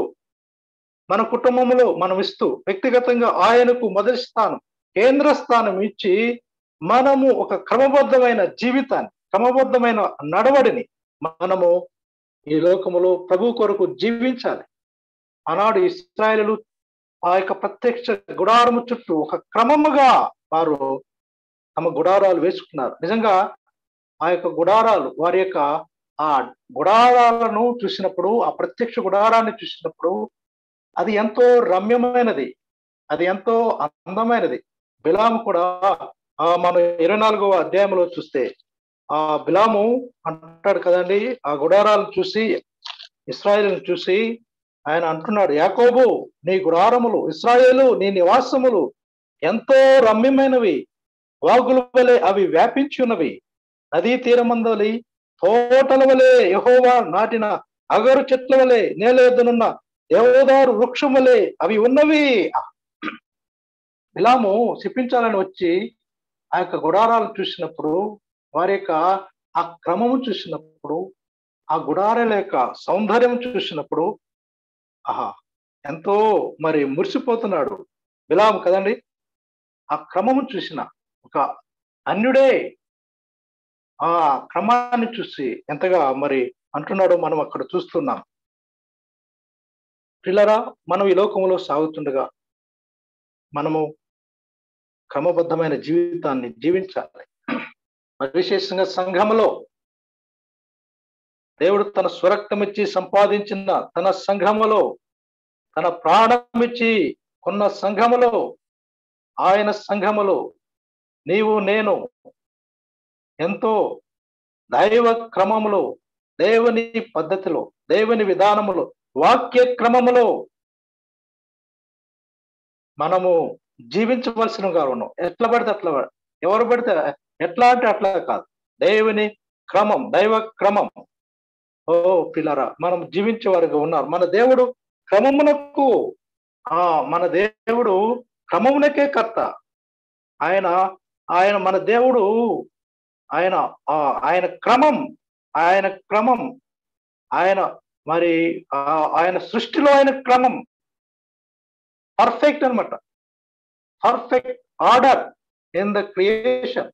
మన కుటుంబంలో మనం ఇస్తూ, వ్యక్తిగతంగా ఆయనకు మొదటి స్థానం, కేంద్ర స్థానం ఇచ్చి మనము ఒక క్రమబద్ధమైన జీవితాన్ని, క్రమబద్ధమైన నడవడిని మనము ఈ లోకములో ప్రభు కొరకు జీవించాలి. ఆనాడు ఇశ్రాయేలు ఆ యొక్క ప్రత్యక్ష గుడారము చుట్టూ ఒక క్రమముగా వారు తమ గుడారాలు వేసుకున్నారు. నిజంగా ఆ యొక్క గుడారాలు, వారి యొక్క ఆ గుడారాలను చూసినప్పుడు, ఆ ప్రత్యక్ష గుడారాన్ని చూసినప్పుడు అది ఎంతో రమ్యమైనది, అది ఎంతో అందమైనది. బిలాము కూడా మనం 24వ అధ్యాయంలో చూస్తే ఆ బిలాము అంటాడు కదండి, ఆ గుడారాలను చూసి, ఇశ్రాయేలును చూసి ఆయన అంటున్నాడు, యాకోబు నీ గుడారములు, ఇశ్రాయేలు నీ నివాసములు ఎంతో రమ్యమైనవి, వాగుల వలె అవి వ్యాపించి ఉన్నవి, నదీ తీరమందలి తోటల వలె, యెహోవా నాటిన అగరు చెట్ల వలె, నేల యొద్దనున్న దేవదారు వృక్షం వలె అవి ఉన్నవి. బిలాము శపించాలని వచ్చి ఆ యొక్క గుడారాలు చూసినప్పుడు, వారి యొక్క ఆ క్రమము చూసినప్పుడు, ఆ గుడారాల యొక్క సౌందర్యం చూసినప్పుడు ఎంతో మరి మురిసిపోతున్నాడు బిలాము కదండి. ఆ క్రమము చూసిన ఒక అన్యుడే ఆ క్రమాన్ని చూసి ఎంతగా మరి అంటున్నాడో మనం అక్కడ చూస్తున్నాం. పిల్లరా, మనం ఈ లోకంలో సాగుతుండగా మనము క్రమబద్ధమైన జీవితాన్ని జీవించాలి. మరి విశేషంగా సంఘములో దేవుడు తన స్వరక్తం ఇచ్చి సంపాదించిన తన సంఘములో, తన ప్రాణం ఇచ్చి కొన్న సంఘములో, ఆయన సంఘములో నీవు నేను ఎంతో దైవ క్రమములో, దేవుని పద్ధతిలో, దేవుని విధానములో, వాక్య క్రమములో మనము జీవించవలసినగా ఉన్నాం. ఎట్లా పడితే అట్లా, ఎవరు పడితే ఎట్లా అంటే అట్లా కాదు, దేవుని క్రమం, దైవ క్రమం. ఓ పిల్లరా, మనం జీవించే వారిగా ఉన్నారు. మన దేవుడు క్రమమునకు, మన దేవుడు క్రమమునకే కర్త. ఆయన మన దేవుడు, ఆయన క్రమం, ఆయన మరి ఆయన సృష్టిలో ఆయన క్రమం పర్ఫెక్ట్ అనమాట. Perfect order in the creation.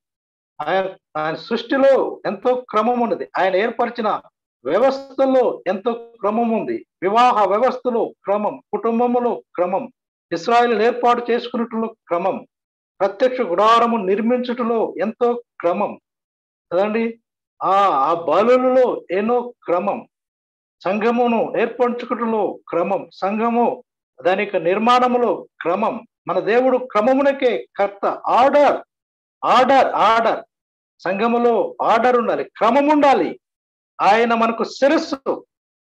ఆయన సృష్టిలో ఎంతో క్రమం ఉన్నది. ఆయన ఏర్పరిచిన వ్యవస్థలో ఎంతో క్రమం ఉంది. వివాహ వ్యవస్థలో క్రమం, కుటుంబములో క్రమం, ఇశ్రాయేలు ఏర్పాటు చేసుకున్నట్లో క్రమం, ప్రత్యక్ష గుడారము నిర్మించుటలో ఎంతో క్రమం కదండి. ఆ బలులలో ఎన్నో క్రమం, సంఘమును ఏర్పరచుకుటలో క్రమం, సంఘము దాని యొక్క నిర్మాణములో క్రమం. మన దేవుడు క్రమమునకే కర్త. Order order order. సంఘములో ఆర్డర్ ఉండాలి, క్రమం ఉండాలి. ఆయన మనకు శిరస్సు,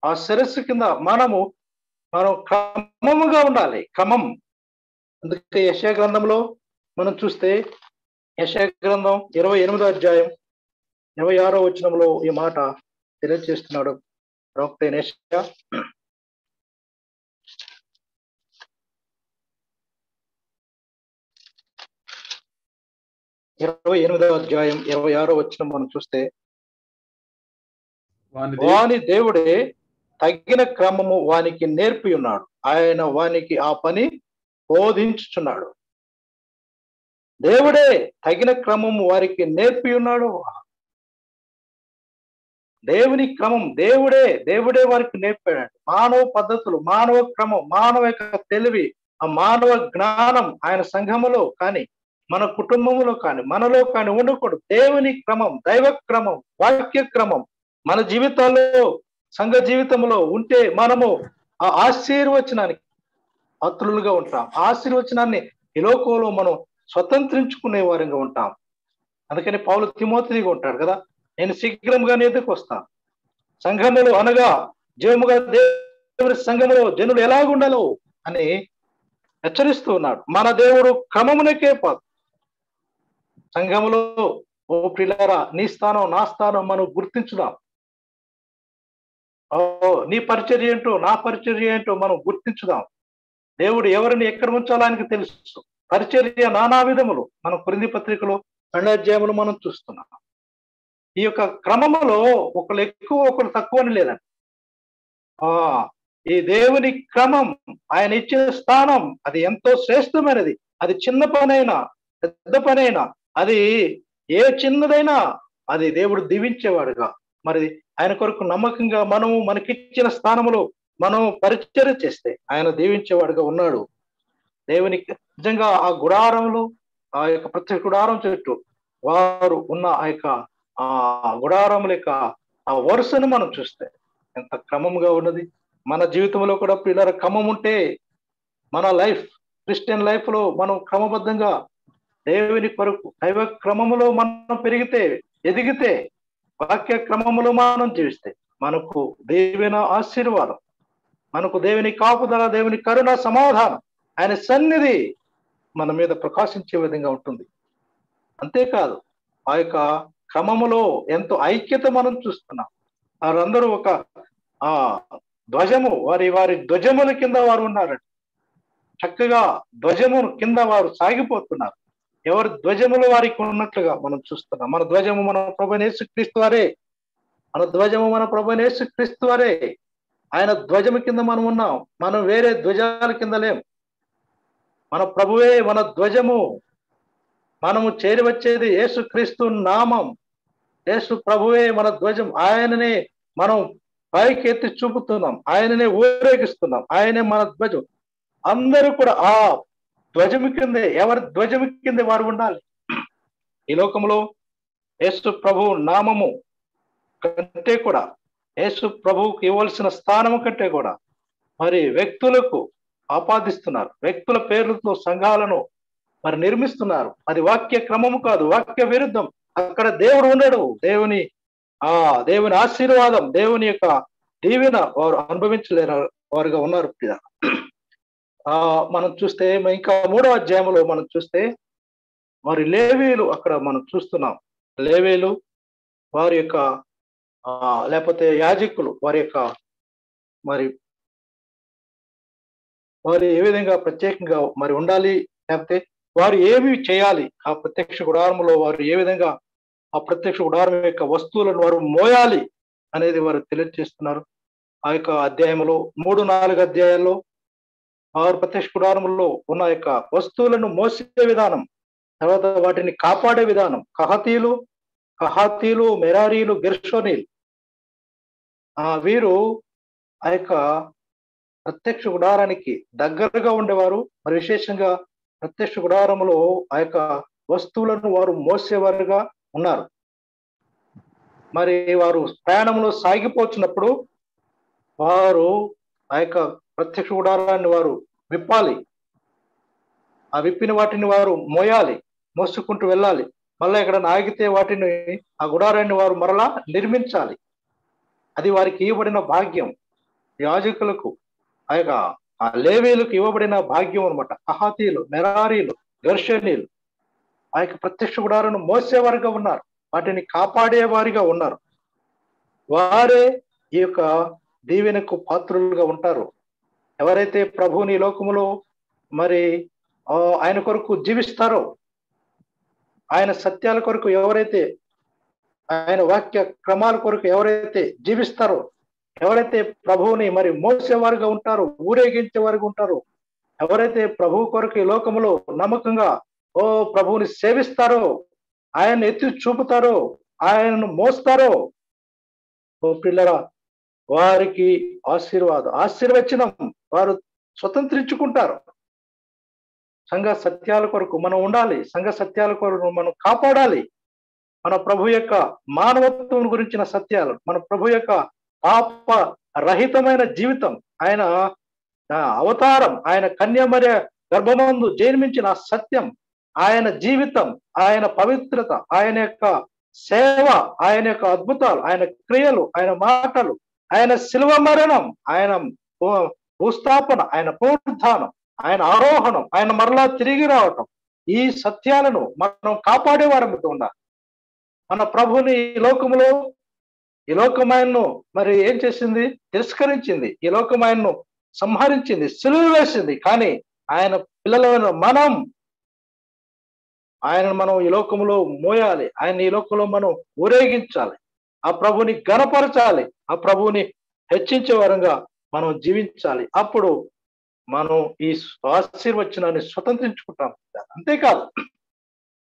ఆ శిరస్సు కింద మనం క్రమముగా ఉండాలి, క్రమం. అందుకే యెషయా గ్రంథంలో మనం చూస్తే, యెషయా గ్రంథం 28వ అధ్యాయం 26వ వచనంలో ఈ మాట తెలియజేస్తున్నాడు ప్రవక్త యెషయా. 28వ అధ్యాయం 26వ వచనం మనం చూస్తే, వాని దేవుడే తగిన క్రమము వానికి నేర్పి ఉన్నాడు, ఆయన వానికి ఆ పని బోధించుచున్నాడు. దేవుడే తగిన క్రమము వారికి నేర్పి ఉన్నాడు. దేవుని క్రమం దేవుడే వారికి నేర్పాడు. మానవ పద్ధతులు, మానవ క్రమం, మానవ యొక్క తెలివి, ఆ మానవ జ్ఞానం ఆయన సంఘములో కానీ, మన కుటుంబములో కానీ, మనలో కానీ ఉండకూడదు. దేవుని క్రమం, దైవ క్రమం, వాక్య క్రమం మన జీవితాల్లో, సంఘ జీవితంలో ఉంటే మనము ఆ ఆశీర్వచనానికి పాత్రులుగా ఉంటాం. ఆశీర్వచనాన్ని ఈ లోకంలో మనం స్వతంత్రించుకునే వారంగా ఉంటాం. అందుకని పౌలు తిమోతిగా ఉంటాడు కదా, నేను శీఘ్రంగా నీ ఎదుకు వస్తాను. సంఘములు అనగా జీవముగా దేవుని సంఘములో జనులు ఎలాగుండాలో అని హెచ్చరిస్తూ ఉన్నాడు. మన దేవుడు క్రమమునకే పాత్ర. సంఘములో ఓ ప్రియులారా, నీ స్థానం నా స్థానం మనం గుర్తించుదాం. నీ పరిచర్య ఏంటో నా పరిచర్య ఏంటో మనం గుర్తించుదాం. దేవుడు ఎవరిని ఎక్కడ ఉంచాలో ఆయనకి తెలుసు. పరిచర్య నానా విధములు మనం కొరింథీ పత్రికలో 2వ అధ్యాయములు మనం చూస్తున్నాం. ఈ యొక్క క్రమములో ఒకరు ఎక్కువ ఒకరు తక్కువ అని లేదండి. ఈ దేవుని క్రమం, ఆయన ఇచ్చిన స్థానం అది ఎంతో శ్రేష్టమైనది. అది చిన్న పనైనా పెద్ద పనైనా, అది ఏ చిన్నదైనా అది దేవుడు దీవించేవాడుగా, మరి ఆయన కొరకు నమ్మకంగా మనము మనకిచ్చిన స్థానములో మనం పరిచర్య చేస్తే ఆయన దీవించేవాడుగా ఉన్నాడు. దేవునికి నిజంగా ఆ గుడారంలో, ఆ యొక్క ప్రత్యేక గుడారం చుట్టూ వారు ఉన్న ఆ యొక్క గుడారముల యొక్క ఆ వరుసను మనం చూస్తే ఎంత క్రమంగా ఉన్నది. మన జీవితంలో కూడా పిల్లల క్రమం ఉంటే, మన లైఫ్ క్రిస్టియన్ లైఫ్ లో మనం క్రమబద్ధంగా దేవుని కొరకు దైవ క్రమములో మనం పెరిగితే, ఎదిగితే, వాక్య క్రమములో మనం జీవిస్తే మనకు దేవుని ఆశీర్వాదం, మనకు దేవుని కాపుదల, దేవుని కరుణ, సమాధానం, ఆయన సన్నిధి మన మీద ప్రకాశించే విధంగా ఉంటుంది. అంతేకాదు ఆ యొక్క క్రమములో ఎంతో ఐక్యత మనం చూస్తున్నాం. వారందరూ ఒక ధ్వజము, వారి ధ్వజముల కింద వారు ఉన్నారండి. చక్కగా ధ్వజము కింద వారు సాగిపోతున్నారు. ఎవరి ధ్వజములు వారికి ఉన్నట్లుగా మనం చూస్తున్నాం. మన ధ్వజము మన ప్రభువైన యేసుక్రీస్తు వారే. మన ధ్వజము మన ప్రభువైన యేసుక్రీస్తు వారే. ఆయన ధ్వజము కింద మనం ఉన్నాం. మనం వేరే ధ్వజాల కింద లేం. మన ప్రభువే మన ధ్వజము. మనము చేరి వచ్చేది యేసుక్రీస్తు నామం. యేసు ప్రభువే మన ధ్వజం. ఆయననే మనం పైకి ఎత్తి చూపుతున్నాం, ఆయననే ఊరేగిస్తున్నాం, ఆయనే మన ధ్వజం. అందరూ కూడా ఆ ధ్వజము కిందే, ఎవరి ధ్వజము కిందే వారు ఉండాలి. ఈ లోకంలో యేసు ప్రభు నామము కంటే కూడా, యేసు ప్రభువుకి ఇవ్వాల్సిన స్థానము కంటే కూడా మరి వ్యక్తులకు ఆపాదిస్తున్నారు. వ్యక్తుల పేర్లతో సంఘాలను మరి నిర్మిస్తున్నారు. అది వాక్య క్రమము కాదు, వాక్య విరుద్ధం. అక్కడ దేవుడు ఉండడు. దేవుని ఆశీర్వాదం, దేవుని యొక్క దీవెన వారు అనుభవించలేని వారుగా ఉన్నారు. మనం చూస్తే ఇంకా 3వ అధ్యాయంలో మనం చూస్తే మరి లేవీయులు అక్కడ మనం చూస్తున్నాం. లేవీయులు వారి యొక్క లేకపోతే యాజకులు వారి యొక్క మరి వారు ఏ విధంగా ప్రత్యేకంగా మరి ఉండాలి, లేకపోతే వారు ఏమి చేయాలి, ఆ ప్రత్యక్ష గుడారంలో వారు ఏ విధంగా ఆ ప్రత్యక్ష గుడారం యొక్క వస్తువులను వారు మోయాలి అనేది వారు తెలియజేస్తున్నారు. ఆ యొక్క అధ్యాయంలో 3-4 అధ్యాయాల్లో వారు ప్రత్యక్ష గుడారంలో ఉన్న యొక్క వస్తువులను మోసే విధానం, తర్వాత వాటిని కాపాడే విధానం, కహాతీలు, మెరారీలు, గెర్షోనీలు, వీరు ఆ యొక్క ప్రత్యక్ష గుడారానికి దగ్గరగా ఉండేవారు. మరి విశేషంగా ప్రత్యక్ష గుడారంలో ఆ యొక్క వస్తువులను వారు మోసేవారుగా ఉన్నారు. మరి వారు ప్రయాణంలో సాగిపోతున్నప్పుడు వారు ఆ యొక్క ప్రత్యక్ష గుడారాన్ని వారు విప్పాలి. ఆ విప్పిన వాటిని వారు మోయాలి, మోసుకుంటూ వెళ్ళాలి. మళ్ళీ ఎక్కడ ఆగితే వాటిని, ఆ గుడారాన్ని వారు మరలా నిర్మించాలి. అది వారికి ఇవ్వబడిన భాగ్యం. యాజకులకు, ఆ యొక్క ఆ లేవీయులకు ఇవ్వబడిన భాగ్యం అనమాట. కహాతీలు, మెరారీలు, గెర్షోనీలు ఆ యొక్క ప్రత్యక్ష గుడారాన్ని మోసేవారుగా ఉన్నారు, వాటిని కాపాడేవారిగా ఉన్నారు. వారే ఈ యొక్క దీవెనకు పాత్రులుగా ఉంటారు. ఎవరైతే ప్రభువుని లోకములో మరి ఆయన కొరకు జీవిస్తారో, ఆయన సత్యాల కొరకు ఎవరైతే, ఆయన వాక్య క్రమాల కొరకు ఎవరైతే జీవిస్తారో, ఎవరైతే ప్రభువుని మరి మోసేవారుగా ఉంటారో, ఊరేగించేవారుగా ఉంటారో, ఎవరైతే ప్రభువు కొరకు ఈ లోకములో నమ్మకంగా ప్రభువుని సేవిస్తారో, ఆయన ఎత్తి చూపుతారో, ఆయనను మోస్తారో, పిల్లరా, వారికి ఆశీర్వచనం వారు స్వతంత్రించుకుంటారు. సంఘ సత్యాల కొరకు మనం ఉండాలి. సంఘ సత్యాల కొరకు మనం కాపాడాలి. మన ప్రభు యొక్క మానవత్వం గురించిన సత్యాలు, మన ప్రభు యొక్క పాప రహితమైన జీవితం, ఆయన అవతారం, ఆయన కన్యమర్య గర్భమందు జన్మించిన సత్యం, ఆయన జీవితం, ఆయన పవిత్రత, ఆయన యొక్క సేవ, ఆయన యొక్క అద్భుతాలు, ఆయన క్రియలు, ఆయన మాటలు, ఆయన శిలువ మరణం, ఆయన భూస్థాపన, ఆయన పునరుద్ధానం, ఆయన ఆరోహణం, ఆయన మరలా తిరిగి రావటం, ఈ సత్యాలను మనం కాపాడేవారముతో ఉండాలి. మన ప్రభుని ఈ లోకమాయన్ను మరి ఏం చేసింది? తిరస్కరించింది. ఈ లోకమాయన్ను సంహరించింది, సిలువ వేసింది. కానీ ఆయన పిల్లలైన మనం ఈ లోకంలో మోయాలి. ఆయన ఈ లోకంలో మనం ఊరేగించాలి. ఆ ప్రభుని గణపరచాలి. ఆ ప్రభుని హెచ్చించే వరంగా మనం జీవించాలి. అప్పుడు మనం ఈ ఆశీర్వచనాన్ని స్వతంత్రించుకుంటాం. అంతేకాదు,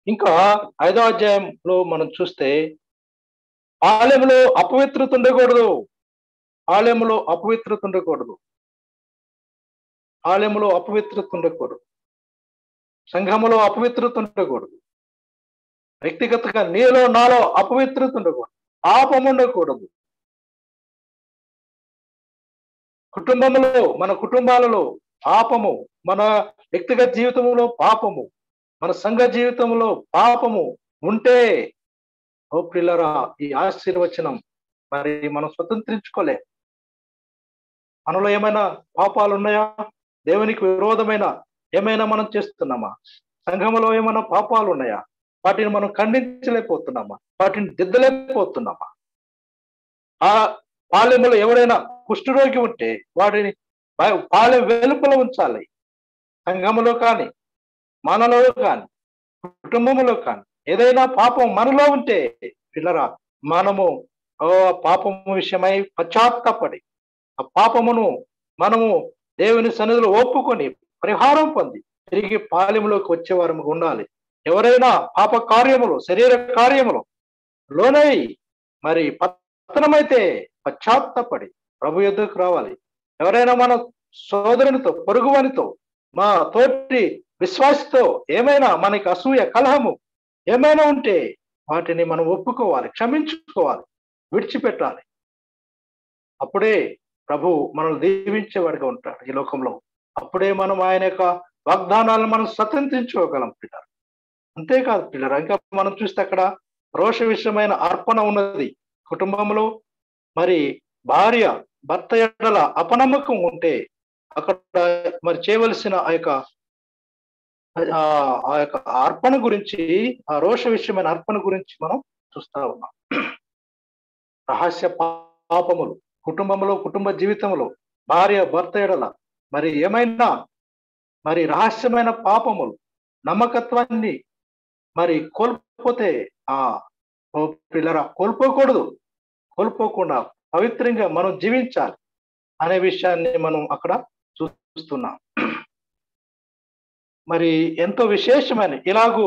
ఇంకా 5వ అధ్యాయంలో మనం చూస్తే ఆలయంలో అపవిత్రత ఉండకూడదు. ఆలయంలో అపవిత్రత ఉండకూడదు. ఆలయంలో అపవిత్రత ఉండకూడదు. సంఘములో అపవిత్రత ఉండకూడదు. వ్యక్తిగతంగా నీలో నాలో అపవిత్రత ఉండకూడదు. పాపం ఉండకూడదు. కుటుంబంలో, మన కుటుంబాలలో పాపము, మన వ్యక్తిగత జీవితంలో పాపము, మన సంఘ జీవితంలో పాపము ఉంటే ఓ పిల్లరా, ఈ ఆశీర్వచనం మరి మనం స్వతంత్రించుకోలే. మనలో ఏమైనా పాపాలు ఉన్నాయా? దేవునికి విరోధమైన ఏమైనా మనం చేస్తున్నామా? సంఘంలో ఏమైనా పాపాలు ఉన్నాయా? వాటిని మనం ఖండించలేకపోతున్నామా? వాటిని దిద్దలేకపోతున్నామా? ఆ పాలెంలో ఎవరైనా కుష్ఠరోగి ఉంటే వాటిని పాలెం వెలుపల ఉంచాలి. సంఘములో కానీ, మనలో కానీ, కుటుంబంలో కానీ ఏదైనా పాపం మనలో ఉంటే పిల్లరా, మనము పాపము విషయమై పశ్చాత్తాపడి ఆ పాపమును మనము దేవుని సన్నిధిలో ఒప్పుకొని పరిహారం పొంది తిరిగి పాలెంలోకి వచ్చేవారు ఉండాలి. ఎవరైనా పాప కార్యములు, శరీర కార్యములు లోనై మరి పతనమైతే పశ్చాత్తాపడి ప్రభు యొద్దకు రావాలి. ఎవరైనా మన సోదరునితో, పొరుగువానితో, మా తోటి విశ్వాసతో ఏమైనా మనకి అసూయ, కలహము ఏమైనా ఉంటే వాటిని మనం ఒప్పుకోవాలి, క్షమించుకోవాలి, విడిచిపెట్టాలి. అప్పుడే ప్రభు మనల్ని దీవించేవాడిగా ఉంటాడు ఈ లోకంలో. అప్పుడే మనం ఆయన యొక్క వాగ్దానాలను మనం స్వతంత్రించుకోగలం పిల్లలు. అంతేకాదు పిల్లలు, ఇంకా మనం చూస్తే అక్కడ రోష విషయమైన అర్పణ ఉన్నది. కుటుంబంలో మరి భార్య భర్త ఎడల అపనమ్మకం ఉంటే అక్కడ మరి చేయవలసిన ఆ యొక్క అర్పణ గురించి, ఆ రోష విషయమైన అర్పణ గురించి మనం చూస్తా ఉన్నాం. రహస్య పాపములు కుటుంబంలో, కుటుంబ జీవితంలో భార్య భర్త ఎడల మరి ఏమైనా మరి రహస్యమైన పాపములు, నమ్మకత్వాన్ని మరి కోల్పోతే పిల్లరా కోల్పోకూడదు. కోల్పోకుండా పవిత్రంగా మనం జీవించాలి అనే విషయాన్ని మనం అక్కడ చూస్తున్నాం. మరి ఎంతో విశేషమైన ఇలాగూ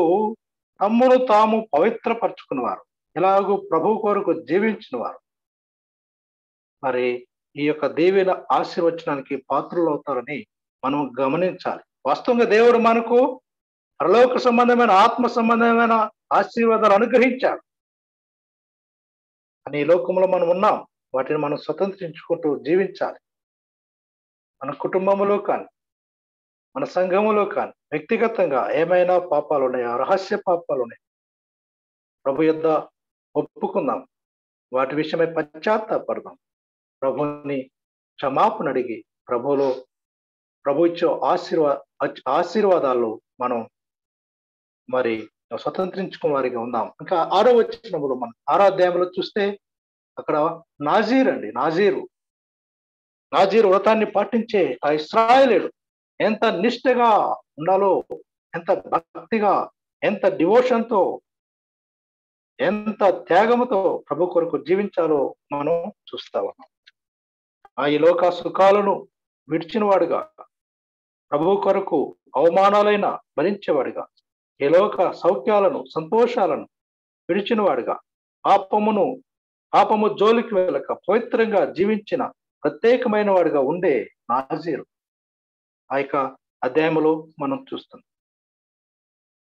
తమ్మును తాము పవిత్రపరచుకున్నవారు, ఇలాగూ ప్రభు కొరకు జీవించిన వారు మరి ఈ యొక్క దీవెన ఆశీర్వచనానికి పాత్రలు అవుతారని మనం గమనించాలి. వాస్తవంగా దేవుడు మనకు పరలోక సంబంధమైన, ఆత్మ సంబంధమైన ఆశీర్వాదాలు అనుగ్రహించాడు. అని ఈ లోకంలో మనం ఉన్నాం. వాటిని మనం స్వతంత్రించుకుంటూ జీవించాలి. మన కుటుంబంలో కానీ, మన సంఘములో కానీ, వ్యక్తిగతంగా ఏమైనా పాపాలు ఉన్నాయా, రహస్య పాపాలు ఉన్నాయి, ప్రభు యొద్ద ఒప్పుకుందాం. వాటి విషయమై పశ్చాత్తాపడదాం. ప్రభుని క్షమాపణ అడిగి ప్రభు ఇచ్చే ఆశీర్వాదాల్లో మనం మరి స్వతంత్రించుకున్న వారిగా ఉందాం. ఇంకా 6వ వచనంలో మనం 6వ అధ్యాయంలో చూస్తే అక్కడ నాజీరు వ్రతాన్ని పాటించే ఆ ఇశ్రాయేలీయుడు ఎంత నిష్ఠగా ఉండాలో, ఎంత భక్తిగా, ఎంత డివోషన్తో, ఎంత త్యాగముతో ప్రభు కొరకు జీవించాలో మనం చూస్తా ఉన్నాం. ఈ లోక సుఖాలను విడిచిన వాడుగా, ప్రభు కొరకు అవమానాలైన భరించేవాడుగా, ఈ లోక సౌఖ్యాలను, సంతోషాలను విడిచిన వాడుగా, పాపము జోలికి వెళ్ళక పవిత్రంగా జీవించిన ప్రత్యేకమైన వాడిగా ఉండే నాజీరు ఆ యొక్క అధ్యాయంలో మనం చూస్తున్నాం.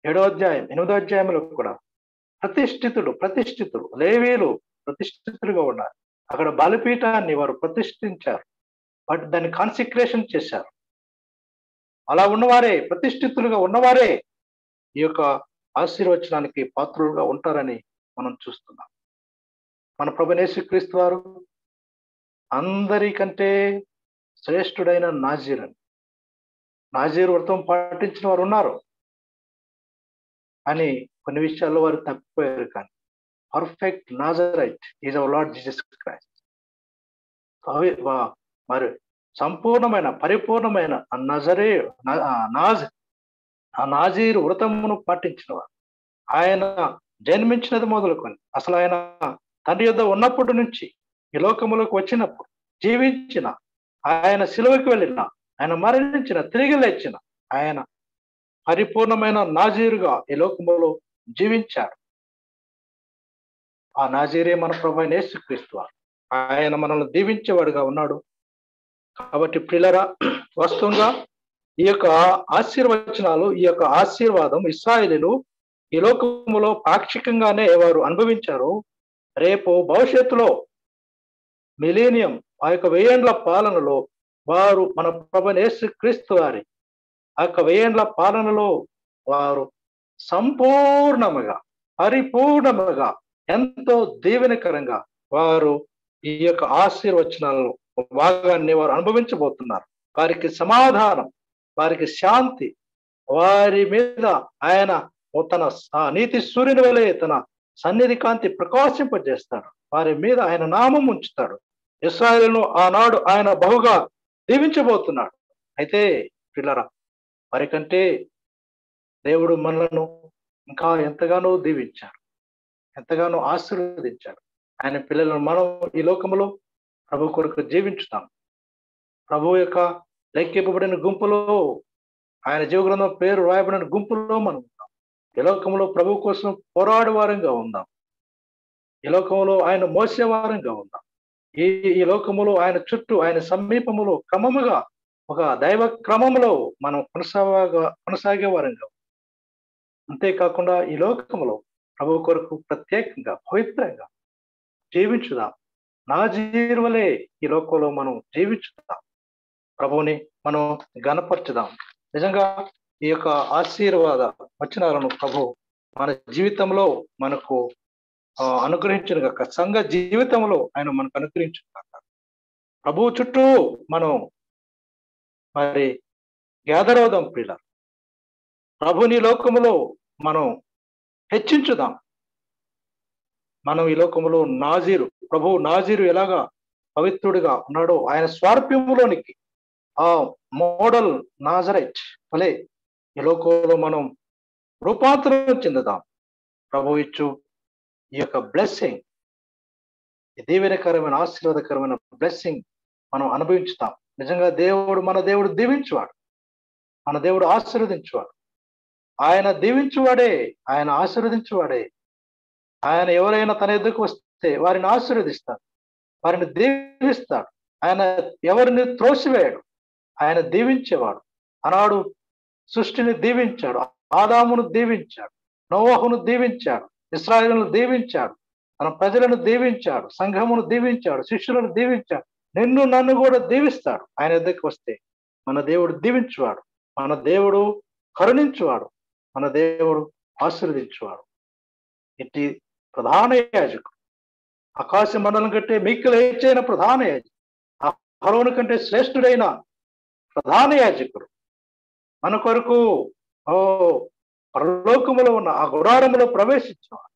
7వ అధ్యాయం 8వ అధ్యాయంలో కూడా ప్రతిష్ఠితులు లేవీలు ప్రతిష్ఠితులుగా ఉన్నారు. అక్కడ బలిపీఠాన్ని వారు ప్రతిష్ఠించారు, బట్ దాన్ని కాన్సిక్రేషన్ చేశారు. అలా ఉన్నవారే, ప్రతిష్ఠితులుగా ఉన్నవారే ఈ యొక్క ఆశీర్వచనానికి పాత్రులుగా ఉంటారని మనం చూస్తున్నాం. మన ప్రభువైన యేసుక్రీస్తు వారు అందరికంటే శ్రేష్ఠుడైన నాజీరు వ్రతం పాటించిన వారు ఉన్నారు. అని కొన్ని విషయాల్లో వారు తప్పిపోయారు. కానీ perfect Nazarite is our Lord Jesus Christ. మరి సంపూర్ణమైన పరిపూర్ణమైన నాజీరు వ్రతమును పాటించిన వారు. ఆయన జన్మించినది మొదలుకొని అసలు ఆయన తండ్రి యొద్ద ఉన్నప్పటి నుంచి ఈ లోకములకు వచ్చినప్పుడు జీవించిన, ఆయన సిలువకి వెళ్ళిన, ఆయన మరణించిన, తిరిగి లేచిన ఆయన పరిపూర్ణమైన నాజీరుగా ఈ లోకములో జీవించాడు. ఆ నాజీరే మన ప్రభువైన యేసుక్రీస్తు వారు. ఆయన మనల్ని దీవించేవాడుగా ఉన్నాడు. కాబట్టి ప్రియులారా, వాస్తవంగా ఈ యొక్క ఆశీర్వచనాలు, ఈ యొక్క ఆశీర్వాదం ఇశ్రాయేలీయులు ఈ లోకములో పాక్షికంగానే వారు అనుభవించారు. రేపు భవిష్యత్తులో మిలీనియం, ఆ యొక్క 1000 ఏండ్ల పాలనలో వారు మన ప్రభువైన యేసుక్రీస్తు వారి ఆ యొక్క 1000 ఏండ్ల పాలనలో వారు సంపూర్ణముగా పరిపూర్ణముగా ఎంతో దీవెనకరంగా వారు ఈ యొక్క ఆశీర్వచనాలను భాగాన్ని వారు అనుభవించబోతున్నారు. వారికి సమాధానం, వారికి శాంతి, వారి మీద ఆయన తన నీతి సూర్యుని వలె తన సన్నిధి కాంతి ప్రకాశింపజేస్తాడు. వారి మీద ఆయన నామం ఉంచుతాడు. ఇశ్రాయేలును ఆనాడు ఆయన బహుగా దీవించబోతున్నాడు. అయితే పిల్లరా, వారికంటే దేవుడు మనలను ఇంకా ఎంతగానో దీవించాడు, ఎంతగానో ఆశీర్వదించాడు. ఆయన పిల్లలను మనం ఈ లోకములో ప్రభు కొరకు జీవించుతాం. ప్రభు యొక్క లెక్కింపబడిన గుంపులో, ఆయన జీవగ్రంథం పేరు రాయబడిన గుంపులో మనం ఉంటాం. ఈ లోకంలో ప్రభు కోసం పోరాడే వారంగా ఉందాం. ఈ లోకంలో ఆయన మోసేవారంగా ఉందాం. ఈ లోకములో ఆయన చుట్టూ, ఆయన సమీపములో క్రమముగా ఒక దైవ క్రమములో మనం కొనసాగే వారంగా. అంతేకాకుండా ఈ లోకములో ప్రభు కొరకు ప్రత్యేకంగా పవిత్రంగా జీవించుదాం. నాజీరు వలె ఈ లోకంలో మనం జీవించుదాం. ప్రభువుని మనం ఘనపరచుదాం. నిజంగా ఈ యొక్క ఆశీర్వాద వచనాలను ప్రభు మన జీవితంలో మనకు అనుగ్రహించిన కాక, సంఘ జీవితంలో ఆయన మనకు అనుగ్రహించిన కాక, ప్రభు చుట్టూ మనం మరి గ్యాదర్ అవుదాం. ప్రియుల ప్రభుని లోకములో మనం హెచ్చించుదాం. మనం ఈ లోకములో నాజీరు, ప్రభు నాజీరు ఎలాగా పవిత్రుడిగా ఉన్నాడో ఆయన స్వార్ప్యములోనికి ఆ మోడల్ నాజరైట్ వలె ఈ లోకంలో మనం రూపాంతరం చెందుదాం. ప్రభు ఇచ్చు ఈ యొక్క బ్లెస్సింగ్, ఈ దీవెనకరమైన ఆశీర్వాదకరమైన బ్లెస్సింగ్ మనం అనుభవించుతాం. నిజంగా మన దేవుడు దీవించువాడు, మన దేవుడు ఆశీర్వదించువాడు. ఆయన దీవించువాడే, ఆయన ఆశీర్వదించువాడే. ఆయన ఎవరైనా తన ఎదుకు వస్తే వారిని ఆశీర్వదిస్తాడు, వారిని దీవిస్తాడు. ఆయన ఎవరిని త్రోసివేయడు, ఆయన దీవించేవాడు. ఆనాడు సృష్టిని దీవించాడు, ఆదామును దీవించాడు, నోవహును దీవించాడు, ఇశ్రాయేలును దీవించాడు, తన ప్రజలను దీవించాడు, సంఘమును దీవించాడు, శిష్యులను దీవించాడు. నిన్ను నన్ను కూడా దీవిస్తాడు. ఆయన ఎద్దకు వస్తే మన దేవుడు దీవించువాడు, మన దేవుడు కరుణించువాడు, మన దేవుడు ఆశీర్వదించువాడు. ఇట్టి ప్రధాన యాజకుడు, ఆకాశ మండలం కంటే మిక్కిలి హెచ్చైన ప్రధాన యాజకుడు, అహరోను కంటే శ్రేష్ఠుడైన ప్రధాన యాజకుడు మన కొరకు పరలోకములో ఉన్న ఆ గుడారములో ప్రవేశించాడు.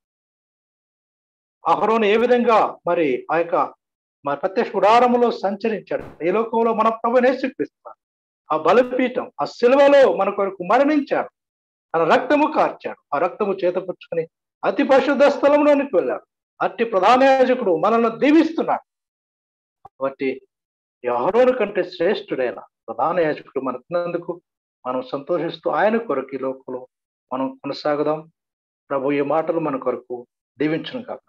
అహరోను ఏ విధంగా మరి ఆ యొక్క ప్రత్యక్ష గుడారములో సంచరించాడు, ఈ లోకంలో మన ప్రభువుని యేసుక్రీస్తు ఆ బలిపీఠం, ఆ శిలువలో మన కొరకు మరణించాడు, తన రక్తము కార్చాడు. ఆ రక్తము చేతపుచ్చుకొని అతి పరిశుద్ధ స్థలంలోనికి వెళ్ళాడు. అట్టి ప్రధాన యాజకుడు మనల్ని దీవిస్తున్నాడు. కాబట్టి అహరోను కంటే శ్రేష్ఠుడైన ప్రధాన యాజకుడు మనకున్నందుకు మనం సంతోషిస్తూ ఆయన కొరకు ఈ లోకంలో మనం కొనసాగుదాం. ప్రభు ఈ మాటలు మన కొరకు దీవించును కాక.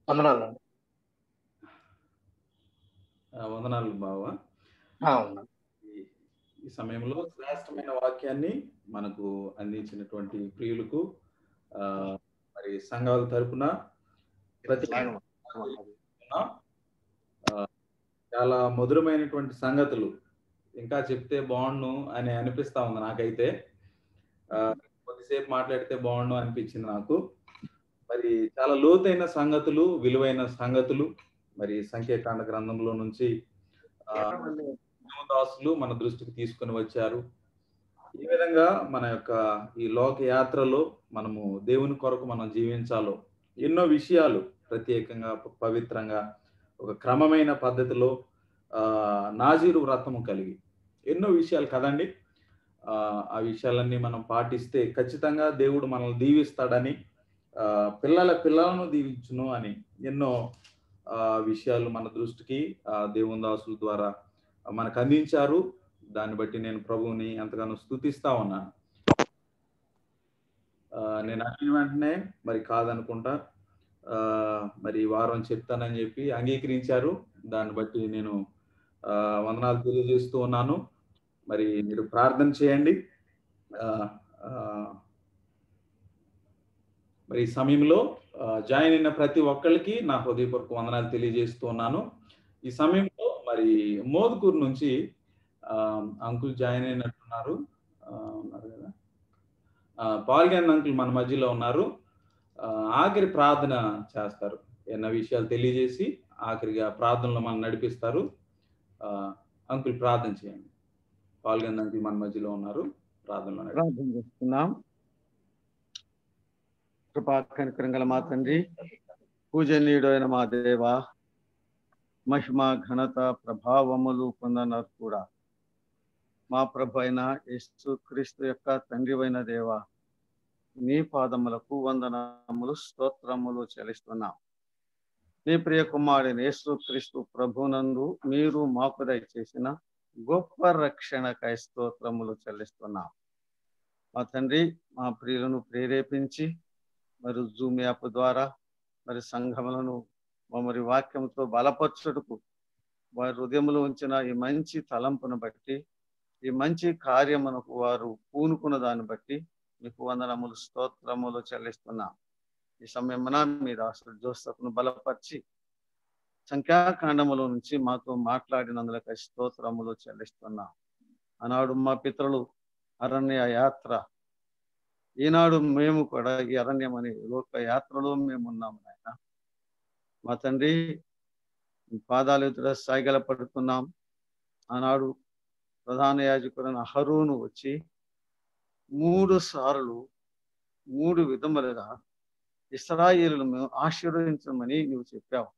వందనాలండి. వందనాలు బావ. ఈ సమయంలో శ్రేష్టమైన వాక్యాన్ని మనకు అందించినటువంటి ప్రియులకు మరి సంఘాల తరపున ప్రతి చాలా మధురమైనటువంటి సంగతులు ఇంకా చెప్తే బాగుండు అని అనిపిస్తా ఉంది నాకైతే. కొద్దిసేపు మాట్లాడితే బాగుండు అనిపించింది నాకు. మరి చాలా లోతైన సంగతులు, విలువైన సంగతులు మరి సంఖ్యాకాండ గ్రంథంలో నుంచి దాసులు మన దృష్టికి తీసుకొని వచ్చారు. ఈ విధంగా మన యొక్క ఈ లోక యాత్రలో మనము దేవుని కొరకు మనం జీవించాలో ఎన్నో విషయాలు ప్రత్యేకంగా పవిత్రంగా ఒక క్రమమైన పద్ధతిలో నాజీరు వ్రతము కలిగి ఎన్నో విషయాలు కదండి. ఆ విషయాలన్నీ మనం పాటిస్తే ఖచ్చితంగా దేవుడు మనల్ని దీవిస్తాడని, పిల్లలను దీవించును అని ఎన్నో విషయాలు మన దృష్టికి దేవుని దాసుల ద్వారా మనకు అందించారు. దాన్ని బట్టి నేను ప్రభువుని ఎంతగానో స్తుతిస్తా ఉన్నాను. నేను అడిగిన వెంటనే మరి కాదనుకుంటా మరి ఈ వారం చెప్తానని చెప్పి అంగీకరించారు. దాన్ని బట్టి నేను వందనాలు తెలియజేస్తూ ఉన్నాను. మరి మీరు ప్రార్థన చేయండి. మరి ఈ సమయంలో జాయిన్ అయిన ప్రతి ఒక్కరికి నా హృదయపూర్వక వందనాలు తెలియజేస్తూ ఉన్నాను. ఈ సమయంలో మరి మోదుకూరు నుంచి అంకుల్ జాయిన్ అయినట్టున్నారు కదా. పాల్గన్ అంకుల్ మన మధ్యలో ఉన్నారు. ఆఖరి ప్రార్థన చేస్తారు. ఎన్నో విషయాలు తెలియజేసి ఆఖరిగా ప్రార్థనలో మనం నడిపిస్తారు. అంకుల్ ప్రార్థన చేయండి. పాల్గన్ అంకుల్ మన మధ్యలో ఉన్నారు. ప్రార్థన చేస్తున్నాం. కృపా కనికరం గల మా తండ్రి, పూజనీయుడైన మా దేవ, మహిమ ఘనత ప్రభావములు పొందన్నారు కూడా మా ప్రభు అయిన యేసు క్రీస్తు యొక్క తండ్రివైన దేవ, నీ పాదములకు వందనములు స్తోత్రములు చెల్లిస్తున్నాం. నీ ప్రియ కుమారుని యేసు క్రీస్తు ప్రభునందు మీరు మాకు దయచేసిన గొప్ప రక్షణకై స్తోత్రములు చెల్లిస్తున్నాం. మా తండ్రి, మా ప్రియులను ప్రేరేపించి మరి జూమ్ యాప్ ద్వారా మరి సంఘములను మరి వాక్యంతో బలపరచుటకు వారి హృదయంలో ఉంచిన ఈ మంచి తలంపును బట్టి, ఈ మంచి కార్యమునకు వారు పూనుకున్న దాన్ని బట్టి మీకు వందనములు స్తోత్రములు చెల్లిస్తున్నాం. ఈ సమయమున మీ దాసుడు జోసెఫ్ను బలపరిచి సంఖ్యాకాండములో నుంచి మాతో మాట్లాడినందులకు స్తోత్రములు చెల్లిస్తున్నాం. ఆనాడు మా పితరులు అరణ్య యాత్ర, ఈనాడు మేము కూడా ఈ అరణ్యం అనే లోక యాత్రలో మేము ఉన్నాము నాయన. మా తండ్రి, పాదాలు ఎదుట సాగిల పడుతున్నాం. ఆనాడు ప్రధాన యాజకుడైన అహరోను వచ్చి 3 సార్లు 3 విధములుగా ఇశ్రాయేలును ఆశీర్వదించమని నువ్వు చెప్పావు.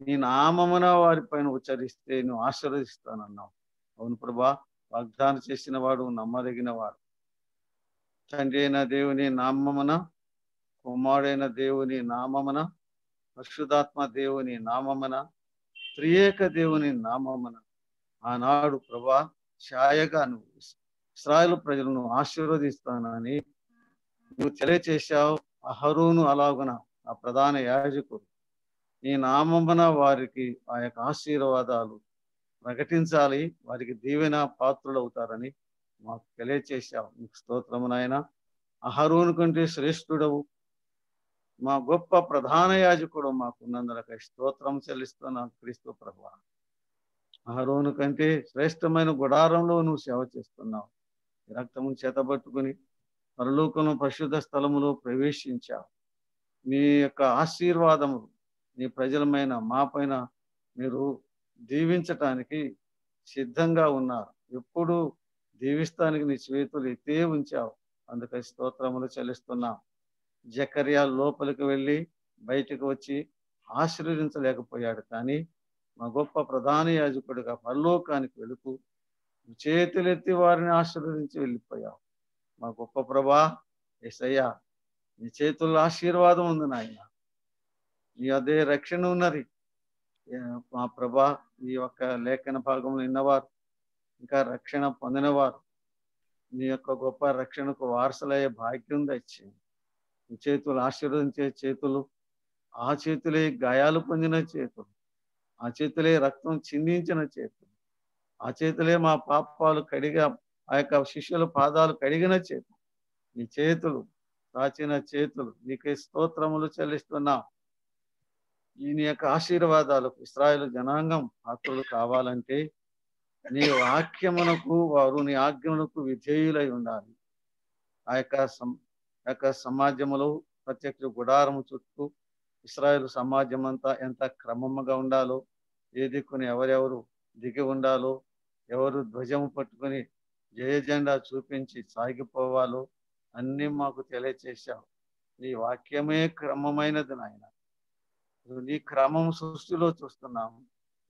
నీ నామమున వారిపైన ఉచ్చరిస్తే నువ్వు ఆశీర్వదిస్తానన్నావు. అవును ప్రభా, వాగ్దానం చేసిన వాడు నమ్మదగిన వాడు. తండ్రి అయిన దేవుని నామమున, కుమారుడైన దేవుని నామమున, పరిశుద్ధాత్మ దేవుని నామమున, త్రియేక దేవుని నామమున ఆనాడు ప్రభా ఛాయగా నువ్వు ఇశ్రాయేలు ప్రజలను ఆశీర్వదిస్తానని నువ్వు తెలియచేశావు. అహరోను అలాగున ఆ ప్రధాన యాజకుడు నీ నామమున వారికి ఆ యొక్క ఆశీర్వాదాలు ప్రకటించాలి, వారికి దీవెన పాత్రులు అవుతారని మాకు తెలియచేశావు. నీకు స్తోత్రము నాయన. అహరోను కంటే శ్రేష్ఠుడవు, మా గొప్ప ప్రధాన యాజకుడు మాకున్నందులకై స్తోత్రం చెల్లిస్తున్నాను క్రీస్తు ప్రభువా. అహరోను కంటే శ్రేష్టమైన గుడారంలో నువ్వు సేవ చేస్తున్నావు. రక్తము చేతబట్టుకుని పరలోకము పరిశుద్ధ స్థలములో ప్రవేశించావు. మీ యొక్క ఆశీర్వాదము నీ ప్రజలమైన మా పైన మీరు దీవించటానికి సిద్ధంగా ఉన్నారు. ఎప్పుడు దీవిస్తానికి నీ చేతులు ఎత్తే ఉంచావు. అందుకై స్తోత్రములు చెల్లిస్తున్నాం. జకర్యా లోపలికి వెళ్ళి బయటకు వచ్చి ఆశీర్వదించలేకపోయాడు, కానీ మా గొప్ప ప్రధాన యాజకుడిగా పరలోకానికి వెళుతూ చేతులెత్తి వారిని ఆశీర్వదించి వెళ్ళిపోయావు. మా గొప్ప ప్రభా యేసయ్యా, నీ చేతుల్లో ఆశీర్వాదం ఉంది నాయన. నీ అదే రక్షణ ఉన్నది. మా ప్రభా, ఈ యొక్క లేఖన భాగంలో విన్నవారు, ఇంకా రక్షణ పొందినవారు నీ యొక్క గొప్ప రక్షణకు వారసులయ్యే భాగ్యం దచ్చి నీ చేతులు ఆశీర్వదించే చేతులు, ఆ చేతులే గాయాలు పొందిన చేతులు, ఆ చేతులే రక్తం చిందించిన చేతులు, ఆ చేతులే మా పాపాలు కడిగా ఆ యొక్క శిష్యుల పాదాలు కడిగిన చేతులు, నీ చేతులు దాచిన చేతులు, నీకే స్తోత్రములు చెల్లిస్తున్నాం. ఈ నీ యొక్క ఆశీర్వాదాలకు ఇశ్రాయేలు జనాంగం పాత్రలు కావాలంటే నీ వాక్యమునకు వారు నీ ఆజ్ఞలకు విధేయులై ఉండాలి. ఆ యొక్క సమాజంలో ప్రత్యక్ష గుడారము చుట్టూ ఇశ్రాయేలు సమాజం అంతా ఎంత క్రమముగా ఉండాలో, ఏ దిక్కుని ఎవరెవరు దిగి ఉండాలో, ఎవరు ధ్వజము పట్టుకొని జయ జెండా చూపించి సాగిపోవాలో అన్ని మాకు తెలియచేశావు. నీ వాక్యమే క్రమమైనది నాయన. నీ క్రమం సృష్టిలో చూస్తున్నాం,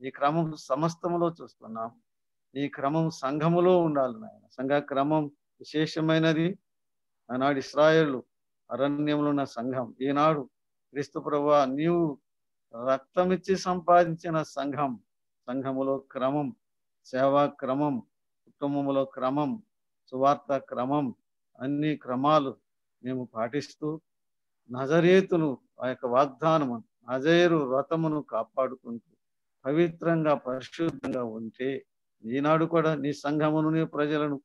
నీ క్రమం సమస్తములో చూస్తున్నాం, నీ క్రమం సంఘములో ఉండాలి నాయన. సంఘ క్రమం విశేషమైనది. ఆనాడు ఇశ్రాయేలు అరణ్యంలో ఉన్న సంఘం, ఈనాడు క్రీస్తు ప్రభువా నీవు రక్తమిచ్చి సంపాదించిన సంఘం, సంఘములో క్రమం, సేవా క్రమం, కుటుంబములో క్రమం, సువార్త క్రమం, అన్ని క్రమాలు మేము పాటిస్తూ నజరేతులు ఆ యొక్క వాగ్దానము నజరేరు వ్రతమును కాపాడుకుంటూ పవిత్రంగా పరిశుద్ధంగా ఉంటే ఈనాడు కూడా నీ సంఘమును నీ ప్రజలను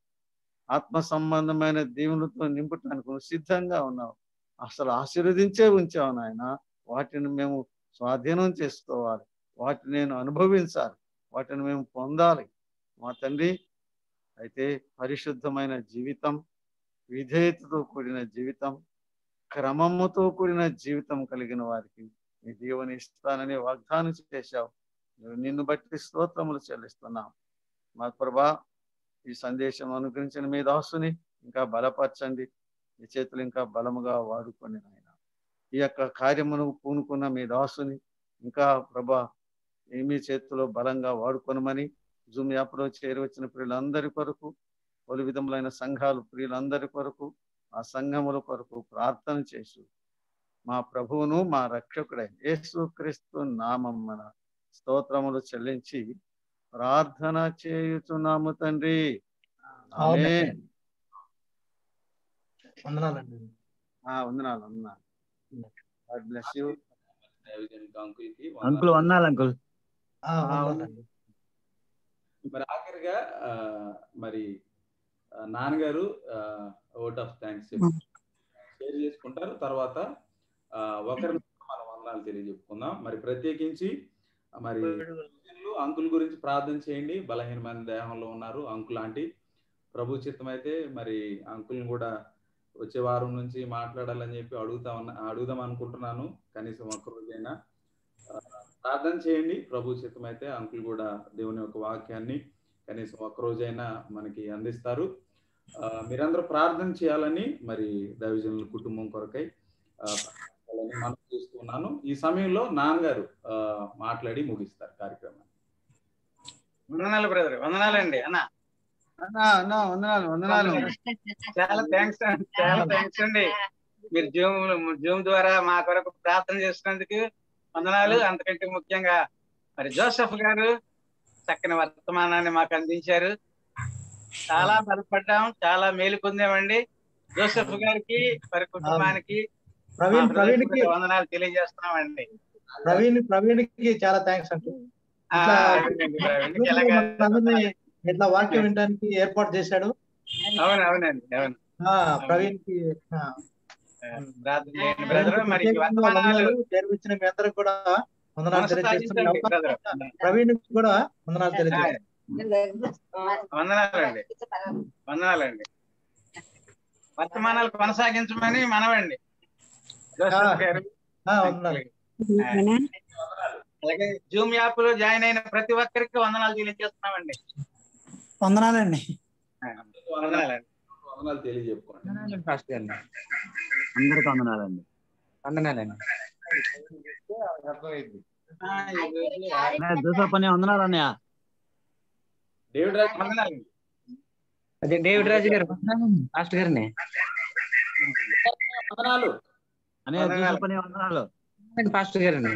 ఆత్మ సంబంధమైన దీవులతో నింపటానికి సిద్ధంగా ఉన్నావు. అసలు ఆశీర్వదించే ఉంచావు నాయన. వాటిని మేము స్వాధీనం చేసుకోవాలి, వాటిని నేను అనుభవించాలి, వాటిని మేము పొందాలి మా తండ్రి. అయితే పరిశుద్ధమైన జీవితం, విధేయతతో కూడిన జీవితం, క్రమముతో కూడిన జీవితం కలిగిన వారికి నీ దీవెన ఇస్తానని వాగ్దానం చేశావు. నిన్ను బట్టి స్తోత్రములు చెల్లిస్తున్నాం మా ప్రభా. ఈ సందేశం అనుగ్రహించిన మీ దాసుని ఇంకా బలపరచండి, మీ చేతులు ఇంకా బలముగా వాడుకోండి నాయన. ఈ యొక్క కార్యమును పూనుకున్న మీ దాసుని ఇంకా ప్రభా మీ చేతిలో బలంగా వాడుకొనమని జూమ్ యాప్లో చేరి వచ్చిన ప్రియులందరి కొరకు, పలు విధములైన సంఘాలు ప్రియులందరి కొరకు, ఆ సంఘముల కొరకు ప్రార్థన చేసు మా ప్రభువును మా రక్షకుడైన యేసుక్రీస్తు నామమున స్తోత్రములు చెల్లించి ప్రార్థన చేయుచున్నాము తండ్రి. ఆమేన్. వందనాలండి. వందనాలు. God bless you. అంకుల్ వందనాలు అంకుల్. మరి ఆఖరిగా మరి నాన్నగారు ఓట్ ఆఫ్ థ్యాంక్స్ షేర్ చేసుకుంటారు. తర్వాత ఒకరి మన వందనాలు తెలియజెప్పుకుందాం. మరి ప్రత్యేకించి మరి అంకుల్ గురించి ప్రార్థన చేయండి. బలహీనమైన దేహంలో ఉన్నారు అంకుల్ ఆంటీ. ప్రభు చిత్తం అయితే మరి అంకుల్ని కూడా వచ్చే వారం నుంచి మాట్లాడాలని చెప్పి అడుగుదాం అనుకుంటున్నాను. కనీసం ఒక్క రోజైనా ప్రార్థన చేయండి. ప్రభు చిత్తం అయితే అంకుల్ కూడా దేవుని యొక్క వాక్యాన్ని కనీసం ఒక్క రోజైనా మనకి అందిస్తారు. మీరందరూ ప్రార్థన చేయాలని మరి దైవజనుల కుటుంబం కొరకై మనం చూస్తున్నాను. ఈ సమయంలో నాన్నగారు మాట్లాడి ముగిస్తారు కార్యక్రమాన్ని. వందనాలు బ్రదర్. వందనాలండి అన్న. వందనాలు. చాలా థ్యాంక్స్ అండి. మీరు జూమ్ ద్వారా మా కొరకు ప్రార్థన చేసినందుకు వందనాలు. అంతకంటే ముఖ్యంగా మరి జోసెఫ్ గారు చక్కని వర్తమానాన్ని మాకు అందించారు. చాలా బలపడ్డాం, చాలా మేలు పొందామండి. జోసెఫ్ గారికి మరి కుటుంబానికి వందనాలు తెలియజేస్తున్నామండి. ప్రవీణ్ కి చాలా థ్యాంక్స్ అండి. ఇట్లా వాక్యం వినడానికి ఏర్పాటు చేశాడు. అవునండి. ప్రవీణ్ కి చేర్పించిన మీ అందరికి కూడా వందనాలు తెలియజేస్తున్నాను. ప్రవీణ్ కూడా వందనాలు తెలియజేస్తున్నాను. వందనాలండి. వర్తమానాలు కొనసాగించమని మనవండి గారు. అలాగే జూమ్ యాప్ లో జాయిన్ అయిన ప్రతి ఒక్కరికి వందనాలు తెలియజేస్తున్నామండి. వందనాలండి. వందనాలు తెలియజెప్పుకోండి. అందరికి వందనాలండి. జోసఫ్ అనే వందనాలు అన్నయ్య. డేవిడ్ రాజు గారు మాస్టర్ గారిని వందనాలు అనే జోసఫ్ అనే వందనాలు పాస్టర్ గారిని.